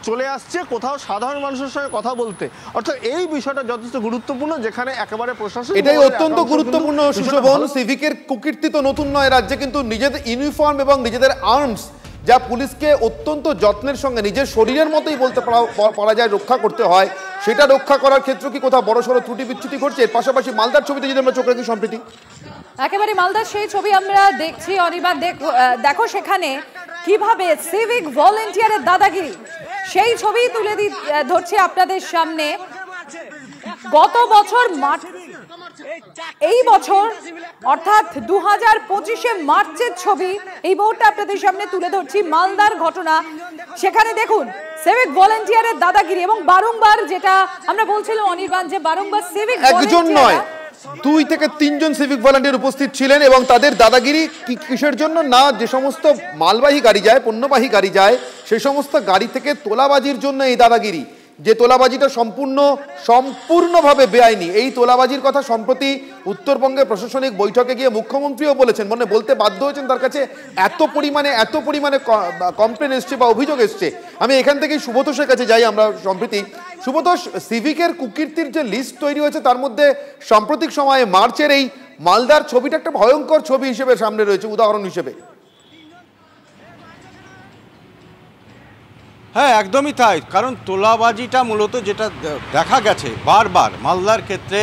Speaker 21: চলে আসছে কোথাও সাধারণ মানুষের সঙ্গে কথা বলতে। অর্থাৎ এই বিষয়টা যথেষ্ট গুরুত্বপূর্ণ, যেখানে একেবারে প্রশাসন
Speaker 3: এটাই অত্যন্ত গুরুত্বপূর্ণ। সুশোভন, সিভিকের কুকীর্তি তো নতুন নয় রাজ্যে, কিন্তু নিজেদের ইউনিফর্ম এবং নিজেদের আর্মস যা পুলিশকে অত্যন্ত যত্নের সঙ্গে নিজের শরীরের মতোই বলতে পারা যায় রক্ষা করতে হয়, সেটা রক্ষা করার ক্ষেত্রে কি কোথাও বড়সড় ত্রুটি বিচ্যুতি ঘটছে? এর পাশাপাশি মালদার ছবিতে যদি আমরা চোখ রাখি সম্প্রীতি,
Speaker 6: একেবারে মালদার সেই ছবি আমরা দেখছি অনির্বাণ। দেখো সেখানে কিভাবে সিভিক ভলেন্টিয়ারের দাদাগিরি, সেই ছবি তুলে ধরছি আপনাদের সামনে। গত বছর এই বছর অর্থাৎ 2025 মার্চের ছবি এই মুহূর্তে আপনাদের সামনে তুলে ধরছি। মালদার ঘটনা, সেখানে দেখুন সিভিক ভলেন্টিয়ারের দাদাগিরি এবং বারংবার, যেটা আমরা বলছিলাম অনির্বাণ, যে বারংবার সিভিক
Speaker 3: একজন নয় 2 থেকে 3 জন সিভিক ভলান্টিয়ার উপস্থিত ছিলেন এবং তাদের দাদাগিরি কিসের জন্য না, যে সমস্ত মালবাহী গাড়ি যায়, পণ্যবাহী গাড়ি যায়, সেই সমস্ত গাড়ি থেকে তোলাবাজির জন্য এই দাদাগিরি, যে তোলাবাজিটা সম্পূর্ণভাবে বেআইনি। এই তোলাবাজির কথা সম্প্রতি উত্তরবঙ্গের প্রশাসনিক বৈঠকে গিয়ে মুখ্যমন্ত্রীও বলেছেন, বলতে বাধ্য হয়েছেন, তার কাছে এত পরিমাণে কমপ্লেন এসছে বা অভিযোগ এসছে। আমি এখান থেকেই সুব্রতোষের কাছে যাই আমরা সম্প্রীতি। সুব্রতোষ, সিভিকের কুকীর্তির যে লিস্ট তৈরি হয়েছে তার মধ্যে সাম্প্রতিক সময়ে মার্চের এই মালদার ছবিটা একটা ভয়ঙ্কর ছবি হিসেবে সামনে রয়েছে, উদাহরণ হিসেবে।
Speaker 1: হ্যাঁ, একদমই তাই। কারণ তোলাবাজিটা মূলত যেটা দেখা গেছে বারবার মালদার ক্ষেত্রে,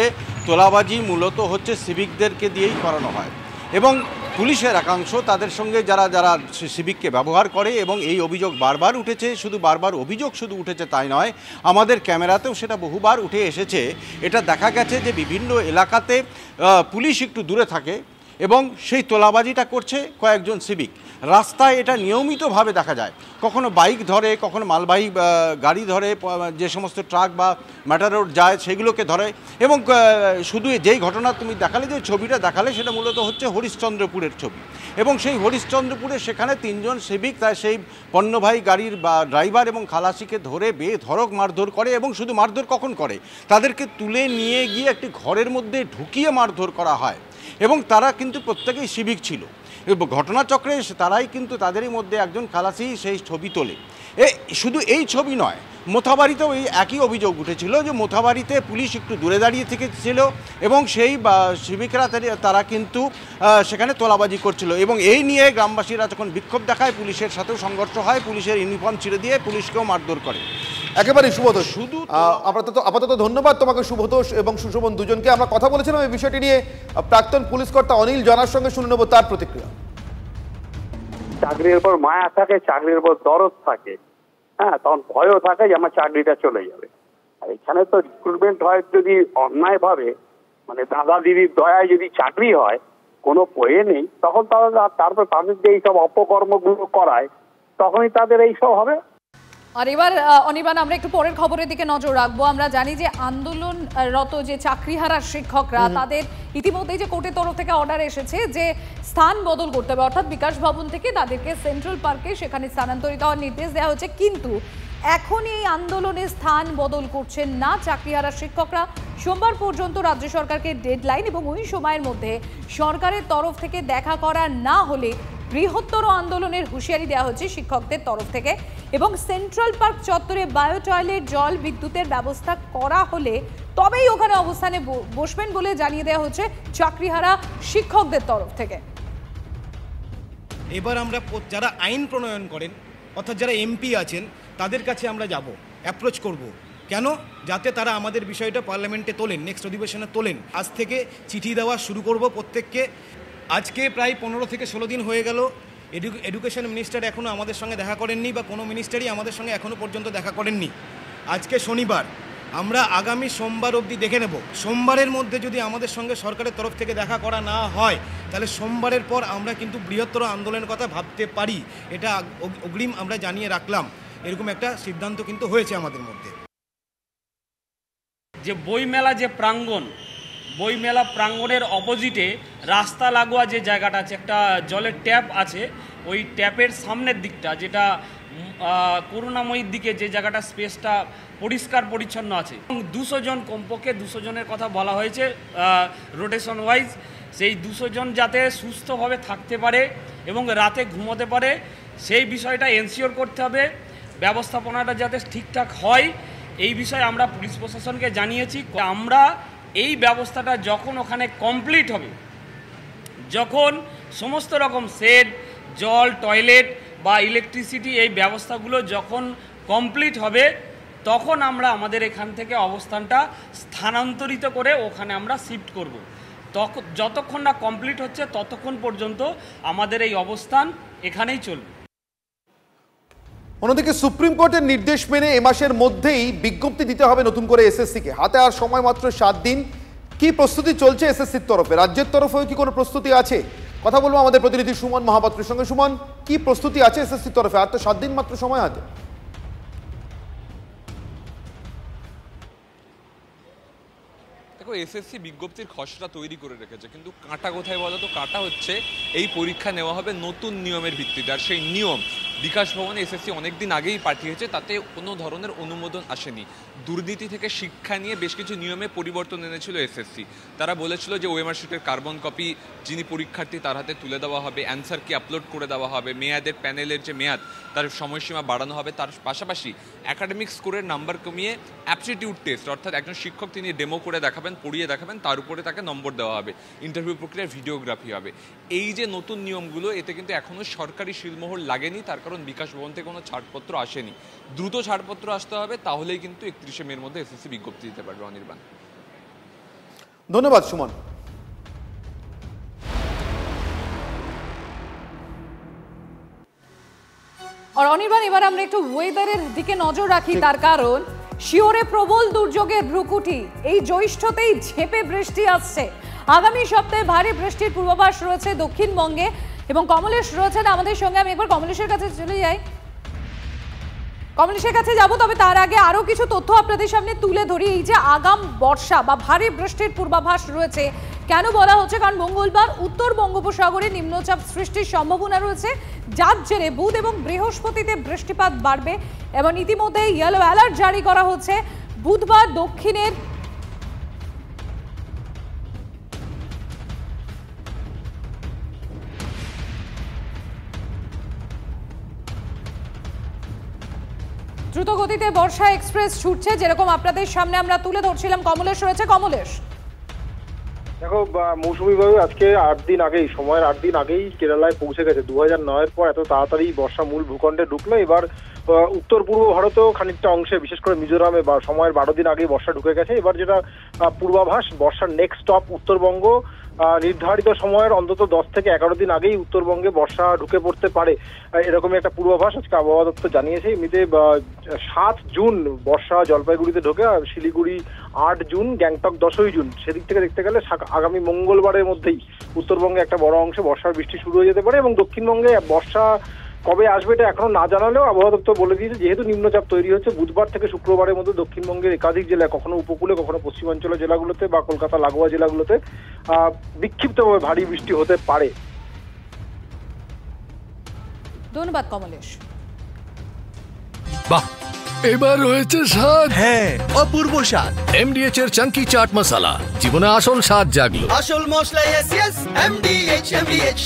Speaker 1: তোলাবাজি মূলত হচ্ছে সিভিকদেরকে দিয়েই করানো হয় এবং পুলিশের একাংশ তাদের সঙ্গে যারা সিভিককে ব্যবহার করে, এবং এই অভিযোগ বারবার উঠেছে। বারবার অভিযোগ শুধু উঠেছে তাই নয়, আমাদের ক্যামেরাতেও সেটা বহুবার উঠে এসেছে। এটা দেখা গেছে যে বিভিন্ন এলাকাতে পুলিশ একটু দূরে থাকে এবং সেই তোলাবাজিটা করছে কয়েকজন সিভিক। রাস্তায় এটা নিয়মিতভাবে দেখা যায়, কখনো বাইক ধরে, কখনো মালবাহী গাড়ি ধরে, যে সমস্ত ট্রাক বা ম্যাটারোড যায় সেগুলোকে ধরে। এবং শুধু যেই ঘটনা তুমি দেখালে, যে ছবিটা দেখালে, সেটা মূলত হচ্ছে হরিশ্চন্দ্রপুরের ছবি। এবং সেই হরিশ্চন্দ্রপুরে সেখানে 3 জন সিভিক তার সেই পণ্যবাহী গাড়ির বা ড্রাইভার এবং খালাসিকে ধরে বেধড়ক মারধর করে। এবং শুধু মারধর কখন করে, তাদেরকে তুলে নিয়ে গিয়ে একটি ঘরের মধ্যে ঢুকিয়ে মারধর করা হয়। এবং তারা কিন্তু প্রত্যেকেই সিভিক ছিল। ঘটনাচক্রে তারাই কিন্তু তাদেরই মধ্যে একজন খালাসি সেই ছবি তোলে। শুধু এই ছবি নয়, মোথাবাড়িতেও এই একই অভিযোগ উঠেছিল, যে মোথাবাড়িতে পুলিশ একটু দূরে দাঁড়িয়ে থেকেছিল এবং সেই সিভিকরা তারা কিন্তু সেখানে তোলাবাজি করছিল। এবং এই নিয়ে গ্রামবাসীরা যখন বিক্ষোভ দেখায়, পুলিশের সাথেও সংঘর্ষ হয়, পুলিশের ইউনিফর্ম ছিঁড়ে দিয়ে পুলিশকেও মারধর করে।
Speaker 3: একেবারে সুব্রতোষ, শুধু আপাতত ধন্যবাদ তোমাকে সুব্রতোষ এবং সুশোভন দুজনকে। আমরা কথা বলেছিলাম এই বিষয়টি নিয়ে প্রাক্তন পুলিশ কর্তা অনিল জানার সঙ্গে, শুনে নেব তার প্রতিক্রিয়া।
Speaker 9: চাকরির উপর মায়া থাকে, চাকরির উপর দরদ থাকে, হ্যাঁ, তখন ভয়ও থাকে যে আমার চাকরিটা চলে যাবে। আর এখানে তো রিক্রুটমেন্ট হয় যদি অন্যায় ভাবে, মানে দাদা দিদির দয়ায় যদি চাকরি হয়, কোনো বয়ে নেই, তখন তারপর তাদের যে এইসব অপকর্মগুলো করায়, তখনই তাদের এইসব হবে।
Speaker 6: আর এবার অনির্বাণ, আমরা একটু পরের খবরের দিকে নজর রাখবো। আমরা জানি যে আন্দোলনরত যে চাকরিহারা শিক্ষকরা, তাদের ইতিমধ্যেই যে কোর্টের তরফ থেকে অর্ডার এসেছে যে স্থান বদল করতে হবে, অর্থাৎ বিকাশ ভবন থেকে তাদেরকে সেন্ট্রাল পার্কে সেখানে স্থানান্তরিত হওয়ার নির্দেশ দেওয়া হচ্ছে। কিন্তু এখন এই আন্দোলনে স্থান বদল করছেন না চাকরিহারা শিক্ষকরা। সোমবার পর্যন্ত রাজ্য সরকারকে ডেডলাইন, এবং ওই সময়ের মধ্যে সরকারের তরফ থেকে দেখা করা না হলে বৃহত্তর আন্দোলনের হুঁশিয়ারি দেওয়া হচ্ছে শিক্ষকদের তরফ থেকে। এবং সেন্ট্রাল পার্ক চত্বরে বায়ো টয়লেট, জল, বিদ্যুতের ব্যবস্থা করা হলে তবেই ওখানে অবস্থানে বসবেন বলে জানিয়ে দেওয়া হচ্ছে চাকরিহারা শিক্ষকদের তরফ থেকে।
Speaker 22: এবার আমরা যারা আইন প্রণয়ন করেন, অর্থাৎ যারা এমপি আছেন, তাদের কাছে আমরা যাব, অ্যাপ্রোচ করব। কেন? যাতে তারা আমাদের বিষয়টা পার্লামেন্টে তোলেন, নেক্সট অধিবেশনে তোলেন। আজ থেকে চিঠি দেওয়া শুরু করব প্রত্যেককে। আজকে প্রায় 15 থেকে 16 দিন হয়ে গেল, এডুকেশন মিনিস্টার এখনও আমাদের সঙ্গে দেখা করেননি, বা কোনো মিনিস্টারই আমাদের সঙ্গে এখনও পর্যন্ত দেখা করেননি। আজকে শনিবার, আমরা আগামী সোমবার অবধি দেখে নেব। সোমবারের মধ্যে যদি আমাদের সঙ্গে সরকারের তরফ থেকে দেখা করা না হয়, তাহলে সোমবারের পর আমরা কিন্তু বৃহত্তর আন্দোলনের কথা ভাবতে পারি। এটা অগ্রিম আমরা জানিয়ে রাখলাম। এরকম একটা সিদ্ধান্ত কিন্তু হয়েছে আমাদের মধ্যে।
Speaker 2: যে বইমেলা যে প্রাঙ্গণ, বইমেলা প্রাঙ্গণের অপোজিটে রাস্তা লাগোয়া যে জায়গাটা আছে, একটা জলের ট্যাপ আছে, ওই ট্যাপের সামনের দিকটা যেটা করুণাময়ীর দিকে যে জায়গাটা স্পেসটা পরিষ্কার পরিচ্ছন্ন আছে, 200 জন, কমপক্ষে 200 জনের কথা বলা হয়েছে রোটেশন ওয়াইজ। সেই 200 জন যাতে সুস্থভাবে থাকতে পারে এবং রাতে ঘুমোতে পারে সেই বিষয়টা এনশিওর করতে হবে। ব্যবস্থাপনাটা যাতে ঠিকঠাক হয় এই বিষয়ে আমরা পুলিশ প্রশাসনকে জানিয়েছি। আমরা এই ব্যবস্থাটা যখন ওখানে কমপ্লিট হবে, যখন সমস্ত রকম শেড, জল, টয়লেট বা ইলেকট্রিসিটি এই ব্যবস্থাগুলো যখন কমপ্লিট হবে, তখন আমরা আমাদের এখান থেকে অবস্থানটা স্থানান্তরিত করে ওখানে আমরা শিফট করব। যতক্ষণ না কমপ্লিট হচ্ছে ততক্ষণ পর্যন্ত আমাদের এই অবস্থান এখানেই চলবে।
Speaker 3: অন্যদিকে সুপ্রিম কোর্টের নির্দেশ মেনে এ মাসের মধ্যেই বিজ্ঞপ্তি দিতে হবে নতুন করে এসএসসিকে। হাতে আর সময় মাত্র 7 দিন। কি প্রস্তুতি চলছে এসএসসির তরফে? রাজ্যের তরফেও কি কোনো প্রস্তুতি আছে? কথা বলবো আমাদের প্রতিনিধি সুমন মহাপাত্রের সঙ্গে। সুমন, কি প্রস্তুতি আছে এসএসসির তরফে? আর তো 7 দিন মাত্র সময় হাতে।
Speaker 4: দেখো, এসএসসি বিজ্ঞপ্তির খসড়া তৈরি করে রেখেছে, কিন্তু কাঁটা কোথায় বলো তো? কাঁটা হচ্ছে এই পরীক্ষা নেওয়া হবে নতুন নিয়মের ভিত্তিতে। আর সেই নিয়ম বিকাশ ভবনে এসএসসি অনেকদিন আগেই পাঠিয়েছে, তাতে কোনো ধরনের অনুমোদন আসেনি। দুর্নীতি থেকে শিক্ষা নিয়ে বেশ কিছু নিয়মে পরিবর্তন এনেছিল এসএসসি। তারা বলেছিল যে ওএমআর শিটের কার্বন কপি যিনি পরীক্ষার্থী তার হাতে তুলে দেওয়া হবে, অ্যান্সার কি আপলোড করে দেওয়া হবে, মেয়াদের প্যানেলের যে মেয়াদ তার সময়সীমা বাড়ানো হবে, তার পাশাপাশি একাডেমিক স্কোরের নাম্বার কমিয়ে অ্যাপটিটিউড টেস্ট, অর্থাৎ একজন শিক্ষক তিনি ডেমো করে দেখাবেন, পড়িয়ে দেখাবেন, তার উপরে তাকে নম্বর দেওয়া হবে, ইন্টারভিউ প্রক্রিয়ার ভিডিওগ্রাফি হবে। এই যে নতুন নিয়মগুলো, এতে কিন্তু এখনও সরকারি শিলমোহর লাগেনি, তার কারণ বিকাশ ভবন থেকে কোনো ছাড়পত্র আসেনি। দ্রুত ছাড়পত্র আসতে হবে, তাহলেই কিন্তু 31শে মের মধ্যে এসএসসি বিজ্ঞপ্তি দিতে পারবে। অনির্বাণ,
Speaker 3: ধন্যবাদ সুমন।
Speaker 6: আর অনির্বাণ, এবার আমরা একটু ওয়েদারের দিকে নজর রাখি, তার কারণ শিওরে প্রবল দুর্যোগের ভ্রুকুটি। এই জ্যৈষ্ঠতেই ঝেঁপে বৃষ্টি আসছে। আগামী সপ্তাহে ভারী বৃষ্টির পূর্বাভাস রয়েছে দক্ষিণবঙ্গে এবং কমলেশ রয়েছেন আমাদের সঙ্গে। আমি একবার কমলেশের কাছে চলে যাই। কমলেশের কাছে যাব, তবে তার আগে আরো কিছু তথ্য আপনাদের সামনে তুলে ধরি। এই যে আগাম বর্ষা বা ভারী বৃষ্টির পূর্বাভাস রয়েছে, কেন বলা হচ্ছে? কারণ মঙ্গলবার উত্তর বঙ্গোপসাগরে নিম্নচাপ সৃষ্টির সম্ভাবনা রয়েছে, যার জেরে বুধ এবং বৃহস্পতিতে বৃষ্টিপাত বাড়বে এবং ইতিমধ্যে ইয়েলো অ্যালার্ট জারি করা হচ্ছে। বুধবার দক্ষিণের দ্রুত গতিতে বর্ষা এক্সপ্রেস ছুটছে, যেরকম আপনাদের সামনে আমরা তুলে ধরছিলাম। কমলেশ রয়েছে। কমলেশ,
Speaker 23: দেখো, মৌসুমী বায়ু আজকে 8 দিন আগেই, সময়ের 8 দিন আগেই কেরালায় পৌঁছে গেছে। 2009-এর পর এত তাড়াতাড়ি বর্ষা মূল ভূখণ্ডে ঢুকলো। এবার উত্তর পূর্ব ভারতেও খানিকটা অংশে, বিশেষ করে মিজোরামে সময়ের 12 দিন আগেই বর্ষা ঢুকে গেছে। এবার যেটা পূর্বাভাস, বর্ষার নেক্সট স্টপ উত্তরবঙ্গ। নির্ধারিত সময়ের অন্তত 10 থেকে 11 দিন আগেই উত্তরবঙ্গে বর্ষা ঢুকে পড়তে পারে, এরকমই একটা পূর্বাভাস আজকে আবহাওয়া দপ্তর জানিয়েছে। এমনিতে 7 জুন বর্ষা জলপাইগুড়িতে ঢোকে, শিলিগুড়ি 8 জুন, গ্যাংটক 10ই জুন। সেদিক থেকে দেখতে গেলে আগামী মঙ্গলবারের মধ্যেই উত্তরবঙ্গে একটা বড় অংশে বর্ষার বৃষ্টি শুরু হয়ে যেতে পারে। এবং দক্ষিণবঙ্গে বর্ষা কবে আসবে এটা এখনো না জানালেও আবহাওয়া দপ্তর বলে দিয়েছে, যেহেতু নিম্নচাপ তৈরি হচ্ছে, বুধবার থেকে শুক্রবারের মধ্যে দক্ষিণবঙ্গের একাধিক জেলায়, কখনো উপকূলে কখনো পশ্চিমাঞ্চলের জেলাগুলোতে বা কলকাতা লাগোয়া জেলাগুলোতে বিক্ষিপ্তভাবে ভারী বৃষ্টি হতে পারে।
Speaker 6: ধন্যবাদ কমলেশ।
Speaker 24: বাহ, এবার হয়েছে স্বাদ। হ্যাঁ, অপূর্ব স্বাদ। এমডিএচ এর চাঙ্কি চাট মশলা, জীবনে আসল স্বাদ জাগলো।
Speaker 25: আসল মশলা, এমডিএচ।